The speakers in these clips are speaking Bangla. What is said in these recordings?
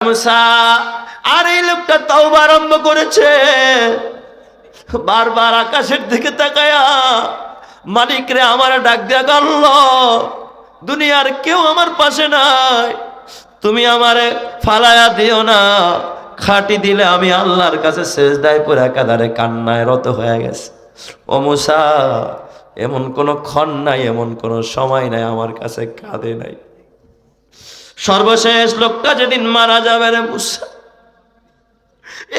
মুসা আর এই লোকটা তওবা আরম্ভ করেছে। বারবার আকাশের দিকে তাকায়া মালিক রে আমার ডাক দিয়া গেল, দুনিয়ার কেউ আমার পাশে নাই, তুমি আমারে ফালায়া দিও না। খাটি দিলে আমি আল্লাহর কাছে সেজদায় পড়ে একাধারে কান্নায় রত হয়ে গেছে। ও মুসা, এমন কোনো ক্ষণ নাই, এমন কোনো সময় নাই আমার কাছে কাঁদে নাই। সর্বশেষ লোকটা যেদিন মারা যাবে রে মুসা,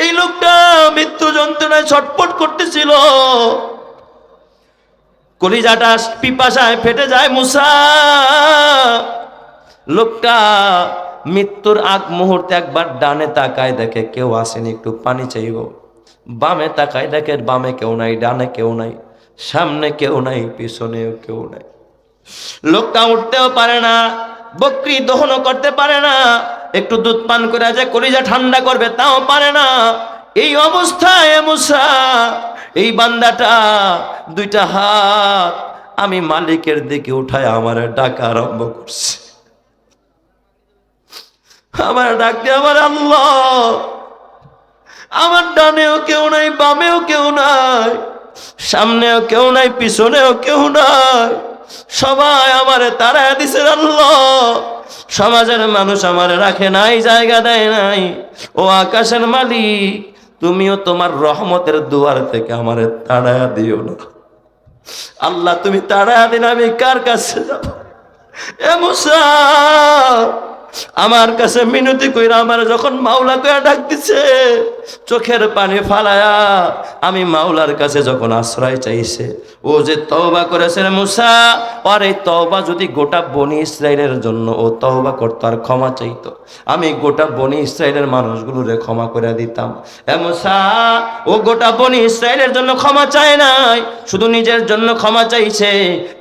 এই লোকটা মৃত্যু যন্ত্রণায় ছটফট করতেছিল, কলিজাটা পিপাসায় ফেটে যায় মুসা। লোকটা মৃত্যুর আগ মুহূর্তে একবার ডানে তাকায়, দেখে কেউ আসেনি, একটু পানি চাইব। বামে তাকায়, দেখে বামে কেউ নাই, ডানে কেউ নাই, সামনে কেউ নাই, পিছনেও কেউ নাই। লোকটা উঠতেও পারে না, বকরি দহনও করতে পারে না, একটু দুধ পান করে যে কলিজা ঠান্ডা করবে তাও পারে না। এই অবস্থায় মুসা, এই বান্দাটা দুইটা হাত আমি মালিকের দিকে উঠায় আমার ডাকা আরম্ভ করছে। আমার ডাক দিয়ে আমার আল্লাহ, আমার ডানেও কেউ নাই, বামেও কেউ নাই, সামনেও কেউ নাই, পিছনেও কেউ নাই, সবাই আমারে তাড়ায় দিছে আল্লাহ। সমাজের মানুষ আমারে রাখে নাই, জায়গা দেয় নাই। ও আকাশের মালিক, তুমিও তোমার রহমতের দুয়ার থেকে আমারে তাড়ায় দিও না আল্লাহ। তুমি তাড়ায় দিন, আমি কার কাছে যাব? এ মুসা আমার কাছে মিনতি কইরা আমার যখন মাওলা কইরা ডাক দিছে, চোখের পানি ফালায়া আমি মাওলার কাছে যখন আশ্রয় চাইছে, ও যে তওবা করেছে মুসা, আর এই তওবা যদি গোটা বনি ইসরাইলের জন্য ও তওবা করতো আর ক্ষমা চাইতো, আমি গোটা বনি ইসরাইলের মানুষগুলোরে ক্ষমা করে দিতাম। এ মুসা, ও গোটা বনি ইসরাইলের জন্য ক্ষমা চায় নাই, শুধু নিজের জন্য ক্ষমা চাইছে।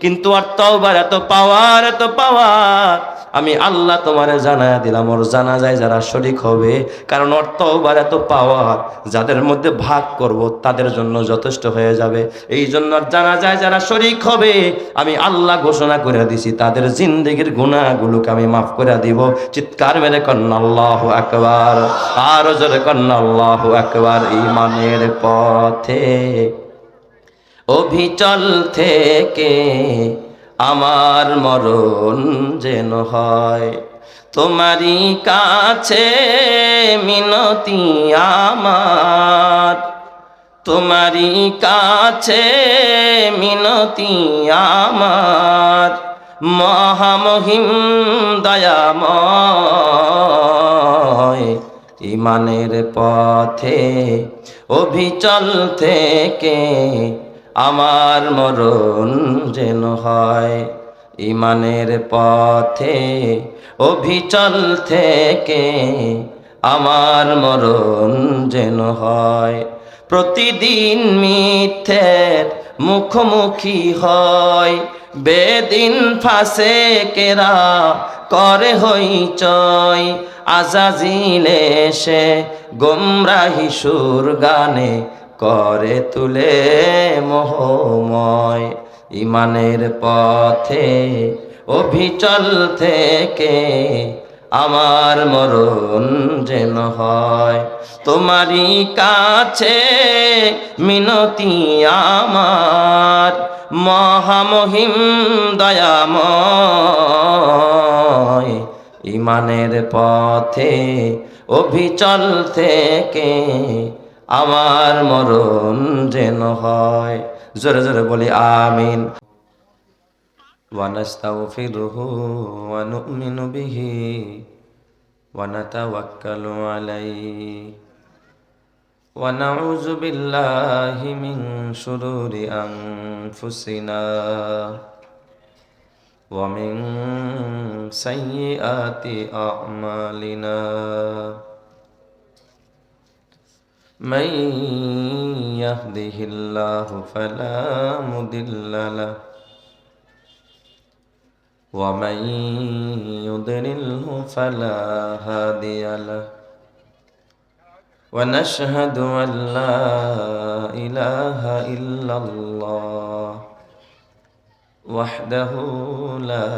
কিন্তু আর তওবার এত পাওয়ার, এত পাওয়ার, আমি আল্লাহ তোমারে জানায়া দিলাম, ওর জানাজায় যারা শরীক হবে, কারণ ওর তওবার এত পাওয়ার, যাদের মধ্যে ভাগ করব তাদের জন্য যথেষ্ট হয়ে যাবে। এই জন্য জানাজায় যারা শরীক হবে, আমি আল্লাহ ঘোষণা করে দিছি তাদের জিন্দেগির গুনাহগুলোকে আমি মাফ করে দিব। চিৎকার মেরে কন্না আল্লাহু আকবার, আর জোরে কন্না আল্লাহু আকবার। ঈমানের পথে অভিচল থেকে আমার মরণ যেন হয়, তোমারই কাছে মিনতি আমার, তোমারই কাছে মিনতি আমার, মহামহিম দয়াময়। ঈমানের পথে অভিচল থেকে আমার মরণ যেন হয়, ঈমানের পথে অভিচল থেকে আমার মরণ যেন হয়। প্রতিদিন মিথ্যের মুখোমুখি হয়, বেদিন ফাসেকেরা করে হইচই, আজাজিল এসে গোমরাহি সুর গানে করে তুলে মোহময়। ঈমানের পথে অভিচল থেকে আমার মরণ যেন হয়, তোমারই কাছে মিনতি আমার, মহামহিম দয়াময়। ঈমানের পথে অভিচল থেকে আমার মরণ যেন হয়। জোরে জোরে বলি আমিন। ওয়া নাস্তাগফিরুহু ওয়া নু'মিনু বিহি ওয়া নাতাওয়াক্কালু আলাইহি ওয়া নাউযু বিল্লাহি মিন শুরুরি আনফুসিনা ওয়া মিন সাইয়্যাতি আ'মালিনা। من يهده الله فلا مضل له ومن يضلله فلا هادي له ونشهد أن لا إله إلا الله وحده لا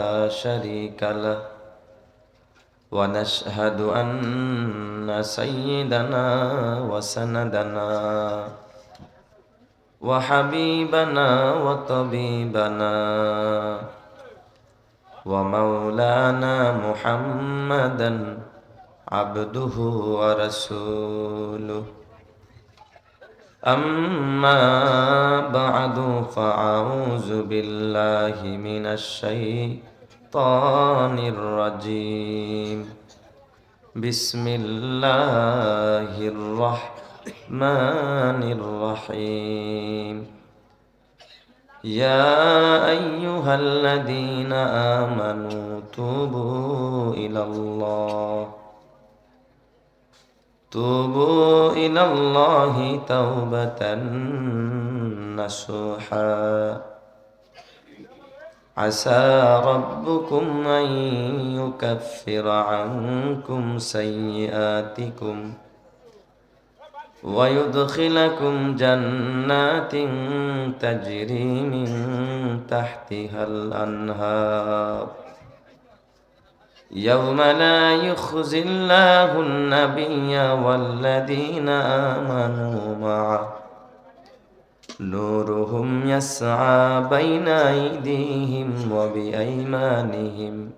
شريك له ونشهد أن سيدنا وسندنا وحبيبنا وطبيبنا ومولانا محمدا عبده ورسوله أما بعد فأعوذ بالله من الشيطان الرجيم بسم الله الرحمن الرحيم يا أيها الذين آمنوا توبوا إلى الله توبة نصوحا عسى ربكم أن يكفر عنكم سيئاتكم ويدخلكم جنات تجري من تحتها الأنهار يوم لا يخزي الله النبي والذين آمنوا معه نورهم يسعى بين أيديهم وبأيمانهم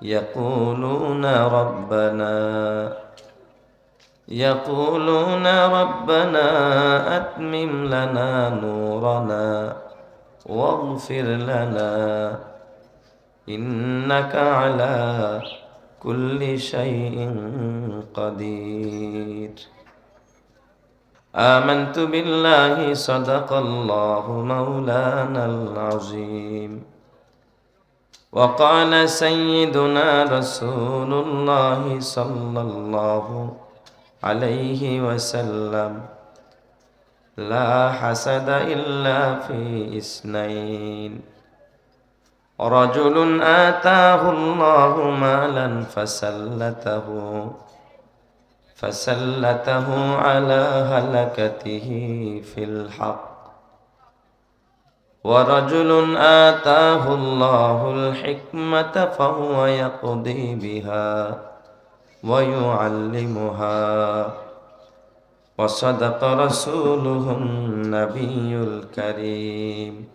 يقولون ربنا أتمم لنا نورنا واغفر لنا إنك على كل شيء قدير آمنت بالله صدق الله مولانا العظيم وقال سيدنا رسول الله صلى الله عليه وسلم لا حسد إلا في اثنين رجل آتاه الله مالا فسلته على هلكته في الحق ورجل آتاه الله الحكمة فهو يقضي بها ويعلمها وصدق رسوله النبي الكريم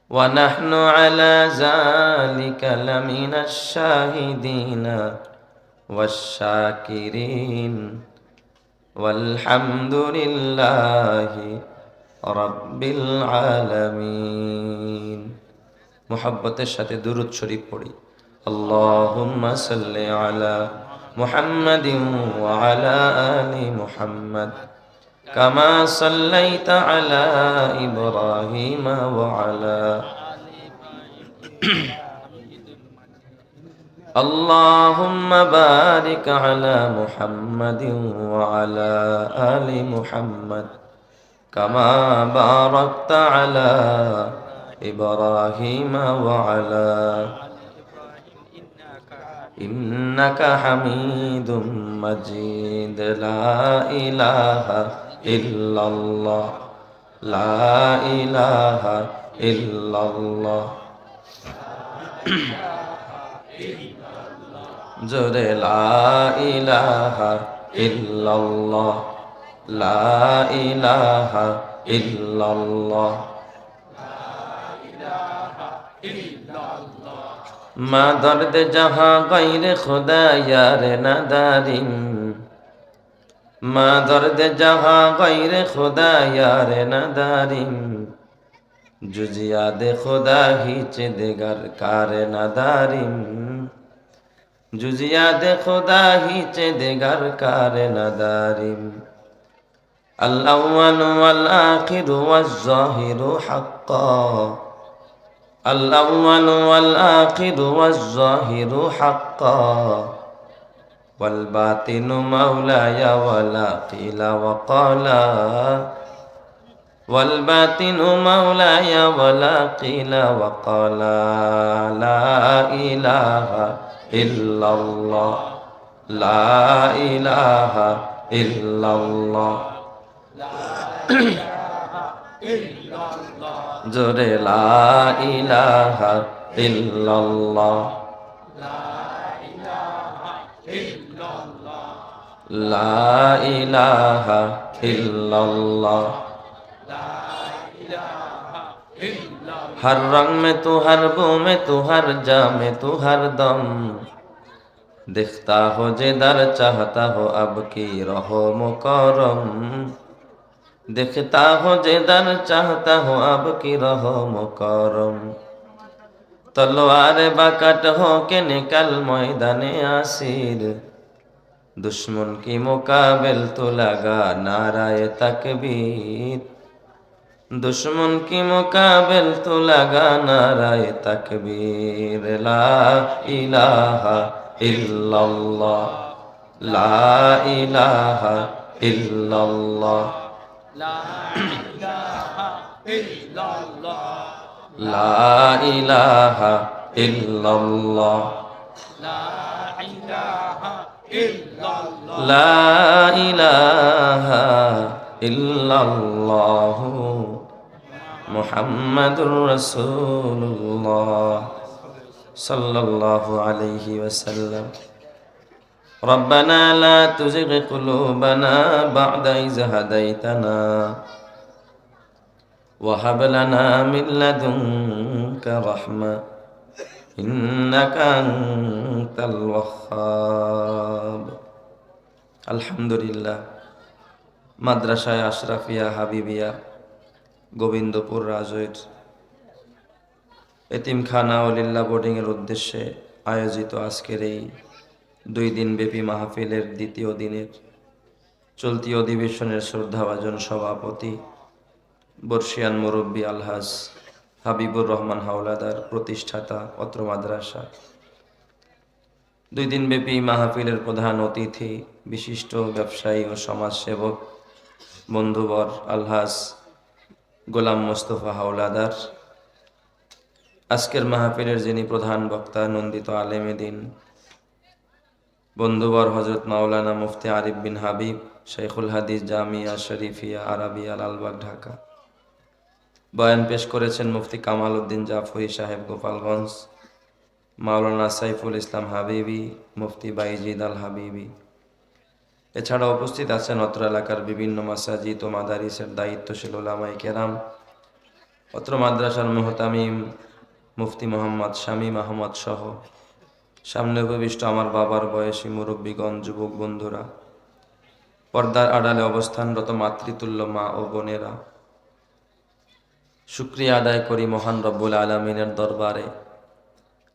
ونحن على ذلك لمن الشاهدين والشاكرين والحمد لله رب العالمين محبতের সাথে দুরূদ শরীফ পড়ি اللهم صل على محمد وعلى آل محمد كما صليت على إبراهيم وعلى اللهم بارك على محمد وعلى آل محمد كما باركت على إبراهيم وعلى إنك حميد مجيد لا إله إلا الله لا إله إلا الله জোরে লা ইলাহা ইল্লাল্লাহ লা ইলাহা ইল্লাল্লাহ মা দর্দ জহাঁ গায়রে খুদা ইয়ার নাদারিম মা দর্দ জহাঁ গায়রে খুদা ইয়ার নাদারিম जुजियाद खुदा हिच देगर कार नदारिम जुजियाद खुदा हिच देगर कार नदारिम अल-अव्वल वल-आखिर वज़-ज़ाहिर हक़्क़ा अल-अव्वल वल-आखिर वज़-ज़ाहिर हक़्क़ा वल-बातिनु मौलाया वला क़ीला वक़ाला والباطن مولاي ولا قيل وقال لا إله إلا الله لا إله إلا الله جر لا إله إلا الله লা ইলাহা ইল্লাল্লাহ। हर रंग में तू, हर बू में तू, हर जा में तू, हर दम दिखता हो जिधर चाहता हो अब की रहो मुकरम, दिखता हो जिधर चाहता हो अब की रहो मुकरम, तलवार बाकट हो के निकल मैदाने आसिर, दुश्मन की मुकाबिल तो लगा नाराए तकबीर, दुश्मन की मुकाबिल तो लगा नाराए तकबीर, ला इलाहा इल्लल्लाह, ला इलाहा इल्लल्लाह, ला इलाहा इल्लल्लाह, ला इलाहा इल्लल्लाह, ला इलाहा इल्लल्लाह मुहम्मदुर रसूलुल्लाह सल्लल्लाहु अलैहि वसल्लम। रब्बना ला तुज़िग़ क़ुलूबना बअद इज़ हदैतना वहब लना मिन लदुनका रहमा इन्नका अंतल वह्हाब। আলহামদুলিল্লাহ, মাদ্রাসায় আশরাফিয়া হাবিবিয়া গোবিন্দপুর রাজৈর এতিমখানা ওলিল্লাহ বোর্ডিংয়ের উদ্দেশ্যে আয়োজিত আজকের এই 2 দিন ব্যাপী মাহফিলের দ্বিতীয় দিনের চলতি অধিবেশনের শ্রদ্ধাভাজন সভাপতি বর্ষিয়ান মুরব্বী আলহাজ হাবিবুর রহমান হাওলাদার, প্রতিষ্ঠাতা অত্র মাদ্রাসা, 2 দিন ব্যাপী মাহফিলের প্রধান অতিথি বিশিষ্ট ব্যবসায়ী ও সমাজসেবক বন্ধুবর আলহাজ গোলাম মোস্তফা হাওলাদার, আজকের মাহফিলের যিনি প্রধান বক্তা নন্দিত আলেমে দ্বীন বন্ধুবর হযরত মাওলানা মুফতি আরিফ বিন হাবিব, শেখুল হাদিস জামিয়া শরীফিয়া আরাবিয়া লালবাগ ঢাকা। বয়ান পেশ করেছেন মুফতি কামাল উদ্দিন জাফরি সাহেব গোপালগঞ্জ, মাওলানা সাইফুল ইসলাম হাবিবি, মুফতি বাইজিদ আল হাবিবি। এছাড়া উপস্থিত আছেন অত্র এলাকার বিভিন্ন মাসাজিদ ও মাদারিসের দায়িত্বশীল উলামায়ে কেরাম, অত্র মাদ্রাসার মুহতামিম মুফতি মোহাম্মদ শামীম আহমদ সহ সামনে উপবিষ্ট আমার বাবার বয়সী মুরব্বীগণ, যুবক বন্ধুরা, পর্দার আড়ালে অবস্থানরত মাতৃতুল্য মা ও বোনেরা, শুকরিয়া আদায় করি মহান রব্বুল আলামিনের দরবারে,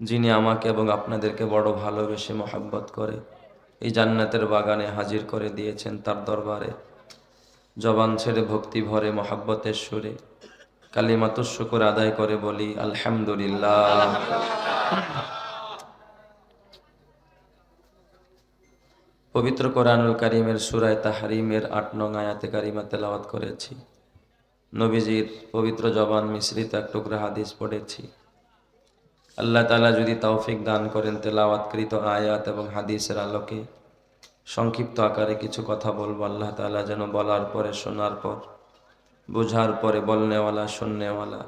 যিনি আমাকে এবং আপনাদেরকে বড় ভালোবেসে মহব্বত করে এই জান্নাতের বাগানে হাজির করে দিয়েছেন। তার দরবারে জবান ছেড়ে ভক্তি ভরে মহব্বতের সুরে কালিমাতুশ শুকর আদায় করে বলি আলহামদুলিল্লাহ। পবিত্র কোরআনুল কারীমের সূরা তাহরিমের 8 নং আয়াতে কারিমা তেলাওয়াত করেছি। নবীজির পবিত্র জবান মিশ্রিত এক টুকরা হাদিস পড়েছি। আল্লাহ তাআলা যদি তৌফিক দান করেন, তেলাওয়াতকৃত আয়াত এবং হাদিসের আলোকে সংক্ষিপ্ত আকারে কিছু কথা বলবো। আল্লাহ তাআলা যেন বলার পরে, শোনার পর, বুঝার পরে বলনেওয়ালা শুননেওয়ালা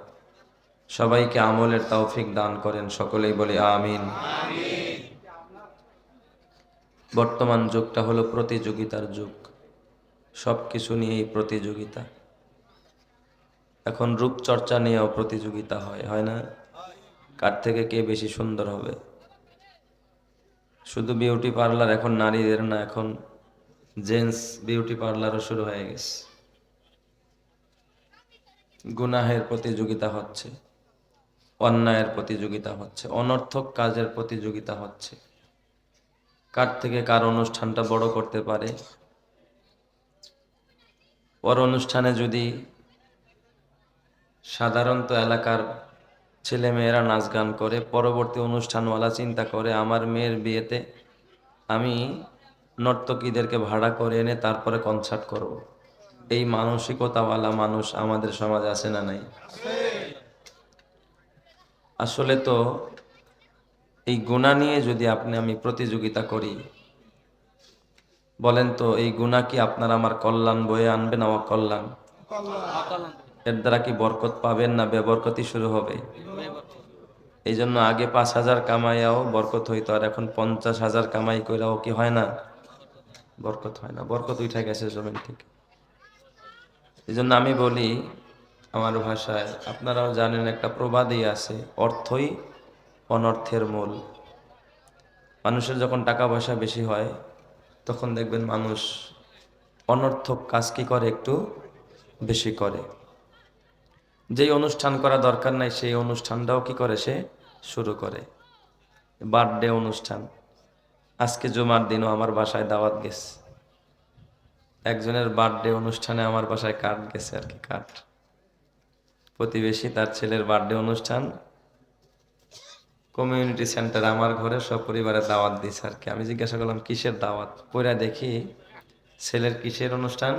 সবাইকে আমলের তৌফিক দান করেন। সকলেই বলি আমিন। বর্তমান যুগটা হলো প্রতিযোগিতার যুগ, সব কিছু নিয়েই প্রতিযোগিতা। এখন রূপচর্চা নিয়েও প্রতিযোগিতা হয় না? কার থেকে কে বেশি সুন্দর হবে। শুধু বিউটি পার্লার এখন নারীদের না, এখন জেন্টস বিউটি পার্লারও শুরু হয়ে গেছে। গুনাহের প্রতিযোগিতা হচ্ছে, অন্যায়ের প্রতিযোগিতা হচ্ছে, অনর্থক কাজের প্রতিযোগিতা হচ্ছে। কার থেকে কার অনুষ্ঠানটা বড় করতে পারে। পর অনুষ্ঠানে যদি সাধারণত এলাকার ছেলে মেয়েরা নাচ গান করে, পরবর্তী অনুষ্ঠানওয়ালা চিন্তা করে আমার মেয়ের বিয়েতে আমি নর্তকীদেরকে ভাড়া করে এনে তারপরে কনসার্ট করব। এই মানসিকতাওয়ালা মানুষ আমাদের সমাজে আছে না নাই? আসলে তো এই গুনাহ নিয়ে যদি আপনি আমি প্রতিযোগিতা করি, বলেন তো এই গুনাহ কি আপনার আমার কল্যাণ বয়ে আনবে না অকল্যাণ? এর দ্বারা কি বরকত পাবেন না বেবরকতি শুরু হবে? এই জন্য আগে 5,000 কামাইয়াও বরকত হইতো, আর এখন 50,000 কামাই কইরাও কি হয় না? বরকত হয় না, বরকত উঠে গেছে জমিন থেকে। এই জন্য আমি বলি আমার ভাষায়, আপনারাও জানেন একটা প্রবাদই আছে, অর্থই অনর্থের মূল। মানুষের যখন টাকা পয়সা বেশি হয় তখন দেখবেন মানুষ অনর্থক কাজ কি করে, একটু বেশি করে। যেই অনুষ্ঠান করা দরকার নাই সেই অনুষ্ঠানটাও কি করে, সে শুরু করে। বার্থডে অনুষ্ঠান, আজকে জুমার দিনও আমার বাসায় দাওয়াত গেছে, একজনের বার্থডে অনুষ্ঠানে আমার বাসায় কার্ড গেছে আর কি, কার্ড। প্রতিবেশী তার ছেলের বার্থডে অনুষ্ঠান, কমিউনিটি সেন্টার আমার ঘরে সব পরিবারের দাওয়াত দিছে আর কি। আমি জিজ্ঞাসা করলাম কিসের দাওয়াত, পরে দেখি ছেলের কিসের অনুষ্ঠান,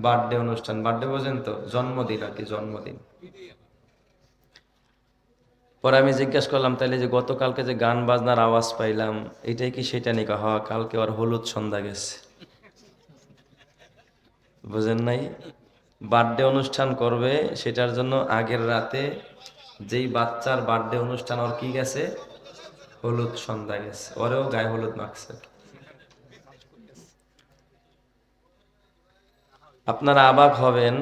বার্থডে অনুষ্ঠান। বার্থডে বোঝেন তো, জন্মদিন আর কি, জন্মদিন। পরে আমি জিজ্ঞাসা করলাম তাইলে যে গতকালকে যে গান বাজনার আওয়াজ পাইলাম এটাই কি সেটা নিকা? হওয়া কালকে আর হলুদ সন্ধ্যা গেছে, বুঝেন নাই? বার্থডে অনুষ্ঠান করবে সেটার জন্য আগের রাতে যেই বাচ্চার বার্থডে অনুষ্ঠান ওর কি গেছে, হলুদ সন্ধ্যা গেছে, ওরেও গায়ে হলুদ মাখছে। আপনারা অবাক হবেন,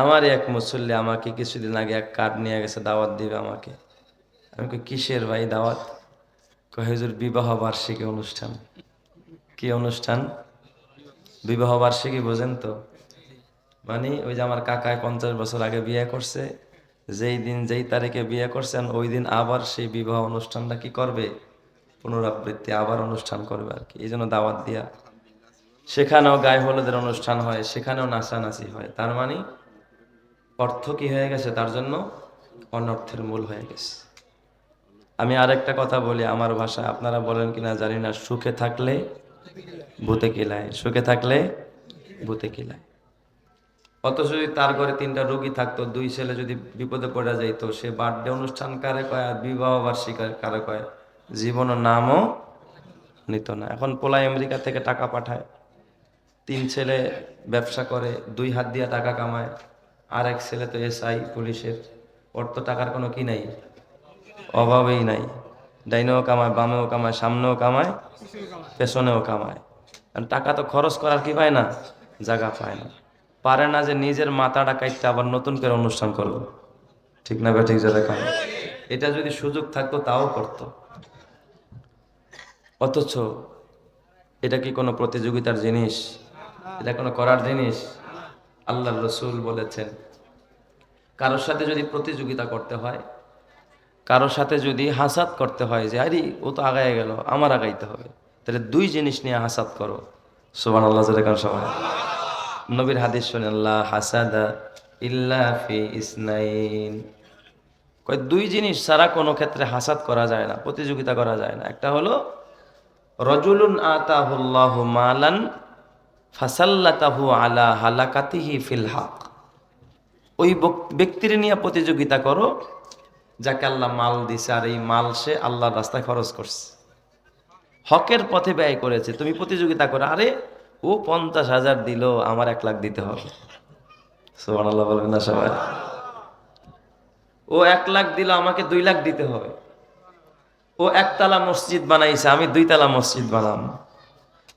আমার এক মুসল্লি আমাকে কিছুদিন আগে এক কার্ড নিয়ে গেছে, দাওয়াত দিবে আমাকে। আমি কই কিসের ভাই দাওয়াত? কয় হুজুর বিবাহ বার্ষিকী অনুষ্ঠান। কি অনুষ্ঠান? বিবাহ বার্ষিকী, বোঝেন তো? মানে ওই যে আমার কাকায় 50 বছর আগে বিয়ে করছে, যেই দিন যেই তারিখে বিয়ে করছেন ওই দিন আবার সেই বিবাহ অনুষ্ঠানটা কি করবে, পুনরাবৃত্তি আবার অনুষ্ঠান করবে আর কি। এই জন্য দাওয়াত দিয়া, সেখানেও গায়ে হলুদের অনুষ্ঠান হয়, সেখানেও নাচানাচি হয়। তার মানে অর্থ কি হয়ে গেছে তার জন্য, অনর্থের মূল হয়ে গেছে। আমি আরেকটা কথা বলি আমার ভাষায়, আপনারা বলেন কিনা জানি না, সুখে থাকলে ভূতে কিলায়, সুখে থাকলে ভূতে কিলায়। অথচ যদি তার ঘরে 3টা রোগী থাকতো, 2 ছেলে যদি বিপদে পড়ে যাইতো, সে বার্থডে অনুষ্ঠান কারে কয় আর বিবাহ বার্ষিকী কারে কয়, জীবনের নামও নিত না। এখন পোলা আমেরিকা থেকে টাকা পাঠায়, 3 ছেলে ব্যবসা করে, 2 হাত দিয়ে টাকা কামায়, আর এক ছেলে তো এসআই পুলিশের, ওর তো টাকার কোনো কি নাই, অভাবেই নাই। ডাইনেও কামায়, বামেও কামায়, সামনেও কামায়, পেছনেও কামায়। কারণ টাকা তো খরচ করার কি পায় না, জায়গা পায় না। পারে না যে নিজের মাথাটা কাটতে আবার নতুন করে অনুষ্ঠান করবো, ঠিক না ঠিক যারা কামে। এটা যদি সুযোগ থাকতো তাও করতো। অথচ এটা কি কোনো প্রতিযোগিতার জিনিস? এটা কোনো করার জিনিস? আল্লাহর রাসূল বলেছেন, কারোর সাথে যদি প্রতিযোগিতা করতে হয়, কারোর সাথে যদি হাসাদ করতে হয় যে আরে ও তো আগায় গেল, আমার আগাইতে হবে, তাহলে 2 জিনিস নিয়ে হাসাদ করো। সুবহানাল্লাহ, যেরকম সবাই নবীর হাদিস শুনেন, আল্লাহ হাসাদা ইল্লা ফি ইসনাইন। কয় 2 জিনিস ছাড়া কোনো ক্ষেত্রে হাসাদ করা যায় না, প্রতিযোগিতা করা যায় না। একটা হলো রজুলুন আতাহুল্লাহু মালান ফাসাল্লাতাহু আলা হালাকাতিহি ফিল হক। ওই ব্যক্তির নিয়ে প্রতিযোগিতা করো যাকে আল্লাহ মাল দিছে, আর এই মাল সে আল্লাহর রাস্তায় খরচ করছে, হকের পথে ব্যয় করেছে। তুমি প্রতিযোগিতা করো, আরে ও 50,000 দিল, আমার 1 লাখ দিতে হবে। সুবহানাল্লাহ বলবেন না সবাই? ও 1 লাখ দিল, আমাকে 2 লাখ দিতে হবে। ও 1 তলা মসজিদ বানাইছে, আমি 2 তলা মসজিদ বানাম।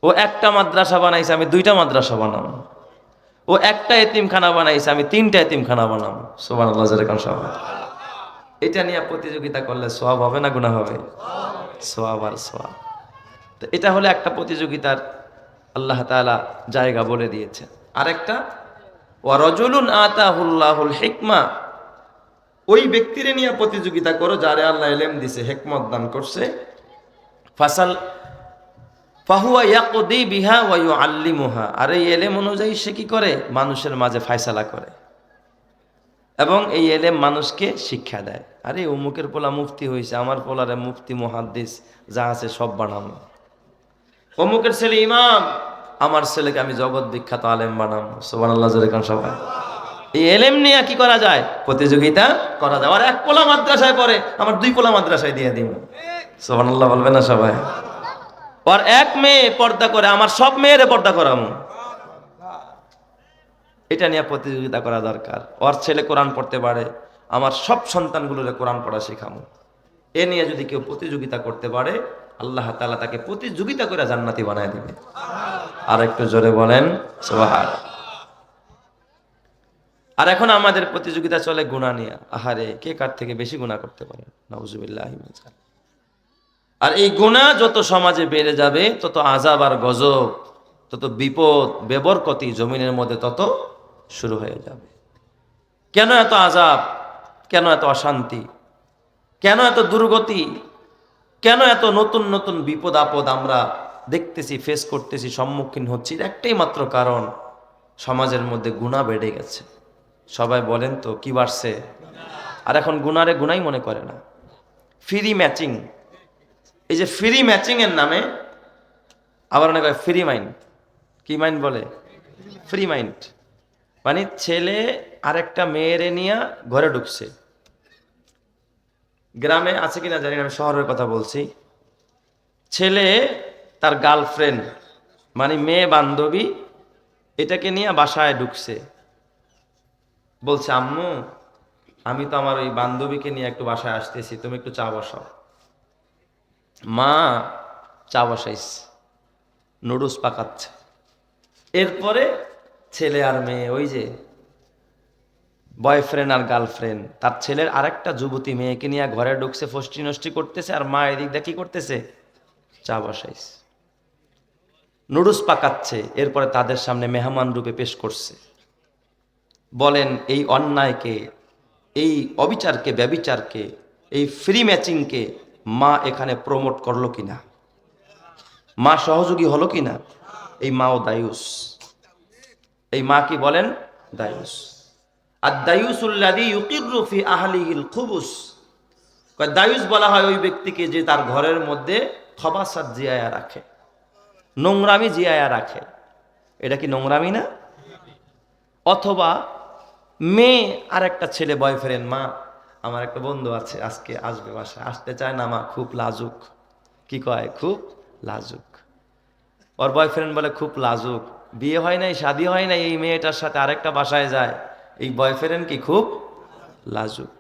ও 1টা মাদ্রাসা বানাইছে, আমি 2টা মাদ্রাসা বানাম। ও 1টা এতিমখানা বানাইছে, আমি 3টা এতিমখানা বানাম। সুবহানাল্লাহ, যেরকম সবাই। এটা নিয়ে প্রতিযোগিতা করলে সওয়াব হবে না গুনাহ হবে? সওয়াব আর সওয়াব। তো এটা হলো একটা প্রতিযোগিতার আল্লাহ তাআলা জায়গা বলে দিয়েছেন। আরেকটা, ওয়া রাজুলুন আতাহুল্লাহুল হিকমা, ওই ব্যক্তিরে নিয়ে প্রতিযোগিতা করো যারে আল্লাহ ইলম দিছে, হিকমত দান করছে। ফাসাল ফাহুয়া ইয়াকদি বিহা ওয়া ইউআল্লিমুহা, আর এই ইলম অনুযায়ী সে কি করে, মানুষের মাঝে ফয়সালা করে এবং এই ইলম মানুষকে শিক্ষা দেয়। আরে অমুকের পোলা মুফতি হয়েছে, আমার পোলারে মুফতি মুহাদ্দিস যা আছে সব বানাবো। অমুকের ছেলে ইমাম, আমার ছেলেকে আমি জগৎ বিখ্যাত আলেম বানাবো। সুবহানাল্লাহ, যেরকম সবাই। এই এলেম নিয়ে কি করা যায়, প্রতিযোগিতা করা যায়। আর 1 পোলা মাদ্রাসায় পড়ে, আমার 2 পোলা মাদ্রাসায় দিয়ে দিব। সুবহানাল্লাহ বলবেন না সবাই? আর 1 মেয়ে পর্দা করে, আমার সব মেয়েরে পর্দা করামু। এটা নিয়ে প্রতিযোগিতা করা দরকার। ওর ছেলে কোরআন পড়তে পারে, আমার সব সন্তানগুলোরে কোরআন পড়া শেখামু। এ নিয়ে যদি কেউ প্রতিযোগিতা করতে পারে আল্লাহ তাআলা তাকে প্রতিযোগিতা করে জান্নাতি বানায় দিবে। আর একটু জোরে বলেন সুবহানাল্লাহ। আর এখন আমাদের প্রতিযোগিতা চলে গুনাহ নিয়ে। আহারে কে কার থেকে বেশি গুনাহ করতে পারে, নাউজুবিল্লাহি মিন যালিক। আর এই গুনাহ যত সমাজে বেড়ে যাবে তত আযাব আর গজব, তত বিপদ বেবরকতি জমিনের মধ্যে তত শুরু হয়ে যাবে। কেন এত আযাব, কেন এত অশান্তি, কেন এত দুর্গতি, কেন এত নতুন নতুন বিপদ আপদ আমরা দেখতেছি, ফেস করতেছি, সম্মুখীন হচ্ছি? একটাই মাত্র কারণ, সমাজের মধ্যে গুনাহ বেড়ে গেছে। সবাই বলেন তো কি বাড়ছে? আর এখন গুনারে গুনাই মনে করে না। ফ্রি ম্যাচিং, এই যে ফ্রি ম্যাচিং এর নামে আবার অনেক ফ্রি মাইন্ড। কি মাইন্ড বলে? Free mind. মানে ছেলে আরেকটা মেয়েরে নিয়ে ঘরে ঢুকছে। গ্রামে আছে কিনা জানি না, আমি শহরের কথা বলছি। ছেলে তার গার্লফ্রেন্ড মানে মেয়ে বান্ধবী এটাকে নিয়ে বাসায় ঢুকছে। বলছে, আম্মু আমি তো আমার ওই বান্ধবীকে নিয়ে একটু বাসায় আসতেছি, তুমি একটু চা বসাও। মা চা বসাইছে, নুডলস পাকাচ্ছে। এরপরে ছেলে আর মেয়ে, ওই যে বয়ফ্রেন্ড আর গার্লফ্রেন্ড, তার ছেলের আরেকটা যুবতী মেয়েকে নিয়ে ঘরে ঢুকছে, ফষ্টি নষ্টি করতেছে। আর মা এদিক দিয়ে কি করতেছে? চা বসাইছে, নুডলস পাকাচ্ছে। এরপরে তাদের সামনে মেহমান রূপে পেশ করছে। বলেন এই অন্যায়কে, এই অবিচারকে, ব্যবিচারকে, এই ফ্রি ম্যাচিংকে মা এখানে প্রমোট করলো কিনা? মা সহযোগী হলো কিনা? এই মাও দায়ুস। এই মা কি বলেন? দায়ুস। আর দায়ুসুল্লাযী ইউকিররু ফি আহলিহিল খুবুস। দায়ুস বলা হয় ওই ব্যক্তিকে যে তার ঘরের মধ্যে খবাসাত জিয়ায়া রাখে, নোংরামি জিয়ায়া রাখে। এটা কি নোংরামি না? অথবা মেয়ে আর একটা ছেলে বয়ফ্রেন্ড, মা আমার একটা বন্ধু আছে আজকে আসবে বাসায়, আসতে চায় না মা, খুব লাজুক। কি কয়? খুব লাজুক। ওর বয়ফ্রেন্ড বলে খুব লাজুক, বিয়ে হয় নাই, শাদী হয় নাই, এই মেয়েটার সাথে আরেকটা বাসায় যায়, এই বয়ফ্রেন্ড কি খুব লাজুক।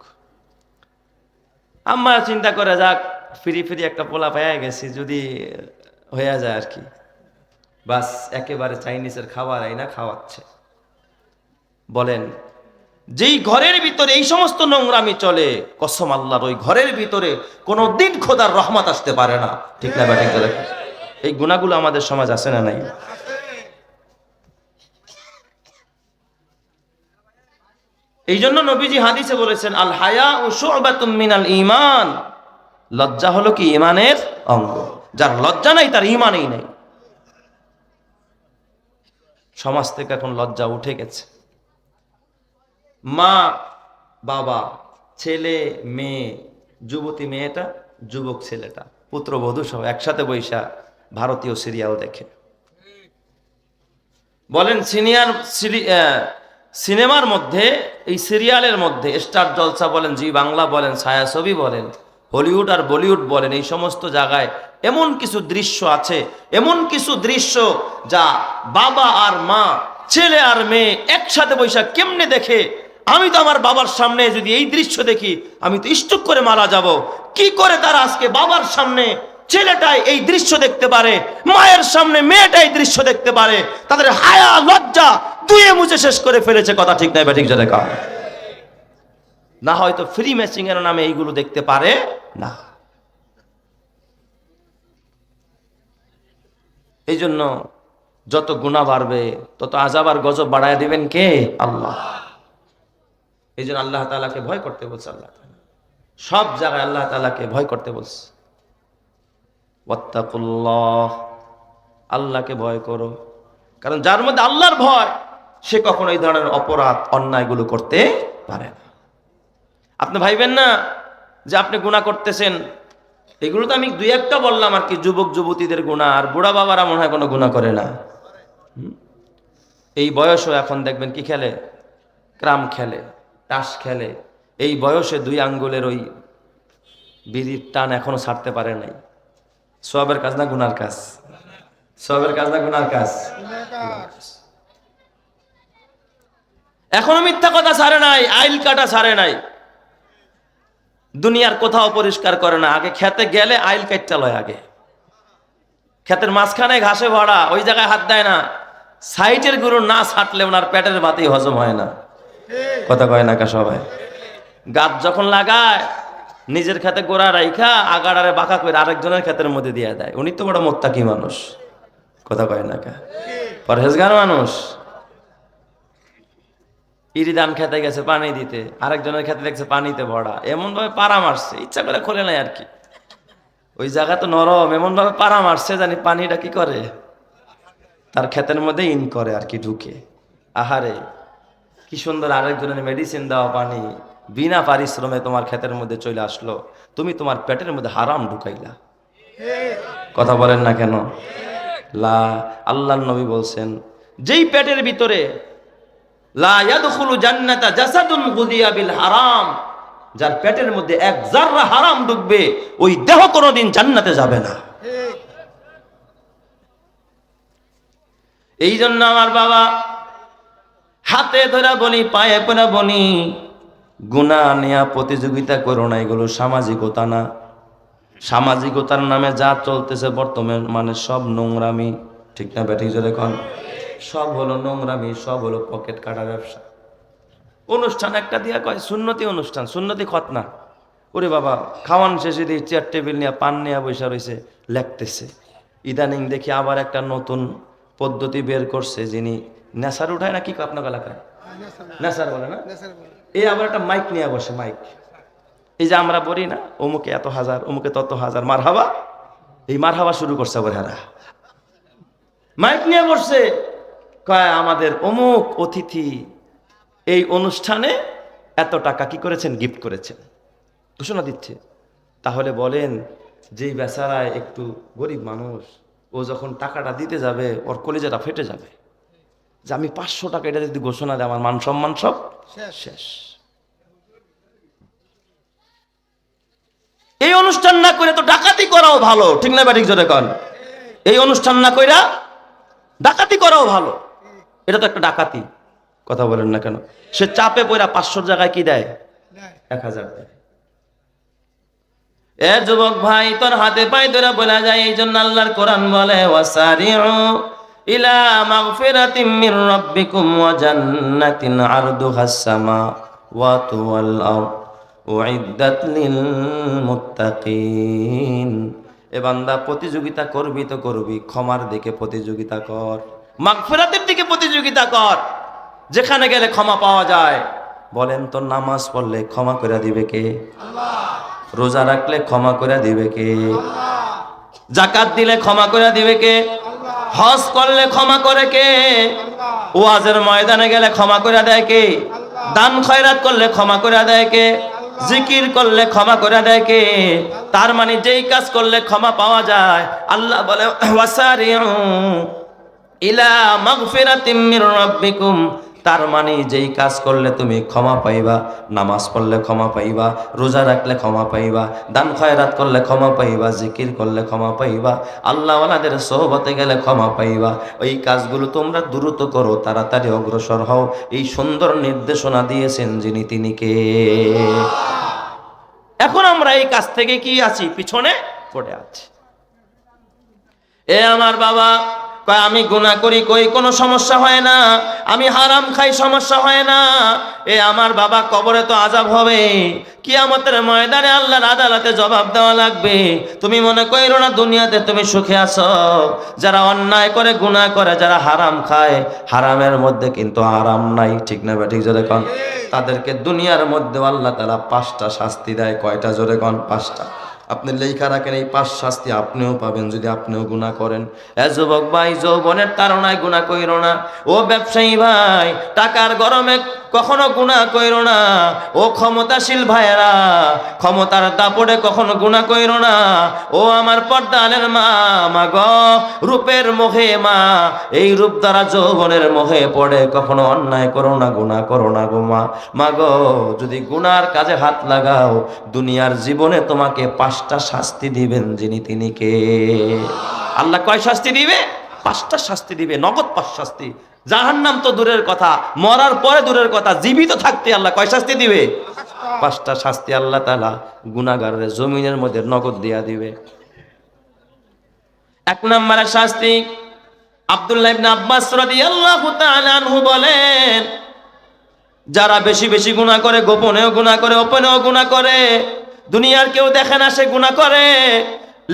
আম্মা চিন্তা করে, যাক ফ্রি ফ্রি একটা পোলা পেয়ে গেছি, যদি হয়ে যায় আর কি। বাস একেবারে চাইনিজের খাবার আইনা খাওয়াচ্ছে। বলেন যেই ঘরের ভিতরে এই সমস্ত নোংরামি চলে, কসম আল্লাহর, ওই ঘরের ভিতরে কোনোদিন খোদার রহমত আসতে পারে না। ঠিক না ব্যাটিং করে? এই গুনাহগুলো আমাদের সমাজ আছে না নাই? এই জন্য নবীজি হাদিসে বলেছেন, আল হায়া ও শুবাতুম মিনাল ঈমান। লজ্জা হলো কি ঈমানের অঙ্গ। যার লজ্জা নাই তার ঈমানই নাই। সমাজ থেকে এখন লজ্জা উঠে গেছে। মা বাবা, ছেলে মেয়ে, যুবতী মেয়েটা, যুবক ছেলেটা, পুত্রবধূ সব একসাথে বৈশা ভারতীয় সিরিয়াল দেখে। বলেন সিনেমার মধ্যে, এই সিরিয়ালের মধ্যে, স্টার জলসা বলেন, জি বাংলা বলেন, ছায়াছবি বলেন, হলিউড আর বলিউড বলেন, এই সমস্ত জায়গায় এমন কিছু দৃশ্য আছে, এমন কিছু দৃশ্য যা বাবা আর মা, ছেলে আর মেয়ে একসাথে বৈশা কেমনে দেখে। আমি তো আমার বাবার সামনে যদি এই দৃশ্য দেখি আমি তো স্ট্রোক করে মারা যাব। কি করে তারা আজকে বাবার সামনে ছেলেটাই এই দৃশ্য দেখতে পারে, মায়ের সামনে মেয়েটা এই দৃশ্য দেখতে পারে? তাদের হায়া লজ্জা দুয়ে মুছে শেষ করে ফেলেছে। কথা ঠিক নাই? ঠিক যারা কাজ না, হয়তো ফ্রি ম্যাচিং এর নামে এইগুলো দেখতে পারে না। এই জন্য যত গুনাহ বাড়বে তত আযাব আর গজব বাড়ায় দিবেন কে? আল্লাহ। এই জন্য আল্লাহ তাআলাকে ভয় করতে বলছে। আল্লাহ সব জায়গায় আল্লাহ তাআলাকে ভয় করতে বলছে। ওয়াত্তাকুল্লাহ, আল্লাহকে ভয় করো। কারণ যার মধ্যে আল্লাহর ভয়, সে কখনো এই ধরনের অপরাধ অন্যায়গুলো করতে পারে না। আপনি ভাইবেন না যে আপনি গুনাহ করতেছেন, এগুলো তো আমি দুই একটা বললাম আর কি, যুবক যুবতীদের গুনাহ। আর বুড়া বাবারা মনে হয় কোনো গুনাহ করে না। এই বয়সও এখন দেখবেন কি খেলে? ক্রাম খেলে, তাস খেলে। এই বয়সে দুই আঙ্গুলের ওই বিড়ির টান এখনো ছাড়তে পারে নাই। সওয়াবের কাজ না গুনার কাজ? সওয়াবের কাজ না গুনার কাজ? এখনো মিথ্যা কথা ছাড়ে নাই, আইল কাটা ছাড়ে নাই। দুনিয়ার কোথাও পরিষ্কার করে না, আগে খেতে গেলে আইল কাটটা লয়, আগে ক্ষেতের মাঝখানে ঘাসে ভরা, ওই জায়গায় হাত দেয় না। সাইটের গুরু না ছাটলে ওনার পেটের ভাতই হজম হয় না। কথা কয় না কা সবাই? গাছ যখন লাগায় নিজের খেতে গোড়া রাইখা আগাড়ারে বাঁকা করে আরেকজনের ক্ষেতের মধ্যে দিয়ে দেয়। উনি তো বড় মোত্তাকি মানুষ। কথা কয় না কা? পরহেজগার মানুষ। ইরিদান খেতে গেছে পানি দিতে, আরেকজনের খেতে দেখছে পানিতে ভরা, এমন ভাবে পাড়া মারছে, ইচ্ছা করে খোলে নাই আর কি, ওই জায়গা তো নরম, এমন ভাবে পাড়া মারছে জানি পানিটা কি করে তার ক্ষেতের মধ্যে ইন করে আর কি, ঢুকে। আহারে কি সুন্দর আরেকজনের মেডিসিন দেওয়া পানি বিনা পারিশ্রমে তোমার ক্ষেতের মধ্যে চলে আসলো, তুমি তোমার পেটের মধ্যে হারাম ঢুকাইলা। কথা বলেন না কেন? লা, আল্লাহর নবী বলছেন যেই পেটের ভিতরে লা ইয়াদখুলু জান্নাতা জাসাদুন গুদিয়া বিল হারাম, যার পেটের মধ্যে এক জাররা হারাম ঢুকবে ওই দেহ কোনোদিন জান্নাতে যাবে না। এই জন্য আমার বাবা হাতে ধরা বলি, পায়ে পড়া বলি, গুনাহ নেয়া প্রতিযোগিতা করো না, এগুলো সামাজিকতা না। সামাজিকতার নামে যা চলতেছে বর্তমানে সব নোংরামি, ঠিক না ব্যাঠিক জোরে কোন? সব হলো নোংরামি, সব হলো পকেট কাটা ব্যবসা। অনুষ্ঠান একটা দিয়া কয় সুন্নতি অনুষ্ঠান, সুন্নতি খতনা। ওরে বাবা, খাওয়ান শেষে দিয়ে চেয়ার টেবিল নিয়ে পান নিয়ে বসে রয়েছে, লেখতেছে। ইদানিং দেখি আবার একটা নতুন পদ্ধতি বের করছে, যিনি নেশার উঠায় না, কি আপনার এলাকায় নেশার বলে না, এই আবার একটা মাইক নিয়ে বসে, মাইক। এই যে আমরা বলি না অমুকে এত হাজার, অমুকে তত হাজার, মারহাবা, এই মারহাবা শুরু করছে আবার হারা, মাইক নিয়ে বসছে, কয় আমাদের অমুক অতিথি এই অনুষ্ঠানে এত টাকা কি করেছেন, গিফট করেছেন, ঘোষণা দিচ্ছে। তাহলে বলেন যেই বেচারায় একটু গরিব মানুষ, ও যখন টাকাটা দিতে যাবে ওর কলিজাটা ফেটে যাবে যে আমি 500 টাকা এটা যদি ঘোষণা দেয় আমার মান সম্মান সব শেষ। এই অনুষ্ঠান না করে তো ডাকাতি করাও ভালো, ঠিক না ব্যাঠিক জোরে কন? এই অনুষ্ঠান না কইরা ডাকাতি করাও ভালো, এটা তো একটা ডাকাতি। কথা বলেন না কেন? সে চাপে পড়া 500 জায়গায় কি দেয়, 1000 দেয়। এ যুবক ভাই, তোর হাতে পায়ে ধরে বলা যায়, এই জন্য আল্লাহর কোরআন বলে ওয়াসারিউ ইলা মাগফিরাতিম মির রাব্বিকুম ওয়া জান্নাতিন আরদুহাস সামাওয়াতু ওয়াল আরদ উইদ্দাত লিল মুত্তাকিন। এ বান্দা, প্রতিযোগিতা করবি তো করবি, ক্ষমার দিকে প্রতিযোগিতা কর, মাগফিরাতের দিকে প্রতিযোগিতা কর, যেখানে গেলে ক্ষমা পাওয়া যায়। বলেন তো, নামাজ পড়লে ক্ষমা করে দিবে কে? আল্লাহ। রোজা রাখলে ক্ষমা করে দিবে কে? আল্লাহ। যাকাত দিলে ক্ষমা করে দিবে কে? আল্লাহ। হজ করলে ক্ষমা করে কে? আল্লাহ। ওয়াজের ময়দানে গেলে ক্ষমা করে দেয় কে? আল্লাহ। দান খয়রাত করলে ক্ষমা করে দেয় কে? আল্লাহ। জিকির করলে ক্ষমা করে দেয় কে? আল্লাহ। তার মানে যেই কাজ করলে ক্ষমা পাওয়া যায়, আল্লাহ বলে ওয়াসারিউ ইলা মাগফিরাতিম মির রাব্বিকুম, তার মানে যেই কাজ করলে তুমি ক্ষমা পাইবা, নামাজ পড়লে ক্ষমা পাইবা, রোজা রাখলে ক্ষমা পাইবা, দান খয়রাত করলে ক্ষমা পাইবা, জিকির করলে ক্ষমা পাইবা, আল্লাহওয়ালাদের সোহবতে গেলে ক্ষমা পাইবা। ওই কাজগুলো তোমরা দ্রুত করো, তাড়াতাড়ি অগ্রসর হও। এই সুন্দর নির্দেশনা দিয়েছেন যিনি, তিনি কে? এখন আমরা এই কাজ থেকে কি আছি, পিছনে পড়ে আছি। এ আমার বাবা, আমি গুনাহ করি কই কোনো সমস্যা হয় না, আমি হারাম খাই সমস্যা হয় না। এ আমার বাবা, কবরে তো আযাব হবে, কিয়ামতের ময়দানে আল্লাহর আদালতে জবাব দেওয়া লাগবে। তুমি মনে কইরো না দুনিয়াতে তুমি সুখে আছো। যারা অন্যায় করে, গুনাহ করে, যারা হারাম খায়, হারামের মধ্যে কিন্তু আরাম নাই, ঠিক না ব্যাঠিক জোরে কন? তাদেরকে দুনিয়ার মধ্যে আল্লাহ তাআলা 5টা শাস্তি দেয়। কয়টা জোরে কন? 5টা। আপনি লেখা রাখেন, এই 5 শাস্তি আপনিও পাবেন যদি আপনিও গুনাহ করেন। এ যুবক ভাই, যৌবনের তাড়নায় গুনাহ কইরো না। ও ব্যবসায়ী ভাই, টাকার গরমে কখনো গুনাহ কইরো না। ও ক্ষমতাশীল ভাইয়েরা, ক্ষমতার দাপটে কখনো গুনাহ কইরো না। ও আমার পর্দানের মা, মা গো, রূপের মোহে মা, এই রূপ দ্বারা যৌবনের মোহে পড়ে কখনো অন্যায় করো না, গুনাহ করো না গো মা। মা গো, যদি গুনার কাজে হাত লাগাও, দুনিয়ার জীবনে তোমাকে 5টা শাস্তি দিবেন যিনি, তিনি কে? আল্লাহ কয় শাস্তি দিবে? 5টা শাস্তি দিবে, নগদ 5 শাস্তি। জাহান্নাম তো দূরের কথা, মরার পরে দূরের কথা, জীবিত থাকতে আল্লাহ কয় শাস্তি দিবে? 5টা শাস্তি আল্লাহ তাআলা গুনাহগারের জমিনের মধ্যে নগদ দিয়া দিবে। 1 নম্বরের শাস্তি, আব্দুল্লাহ ইবনে আব্বাস রাদিয়াল্লাহু তাআলা আনহু বলেন, যারা বেশি বেশি গুনাহ করে, গোপনেও গুনাহ করে, ওপেনেও গুনাহ করে, দুনিয়ার কেউ দেখে না সে গুনাহ করে,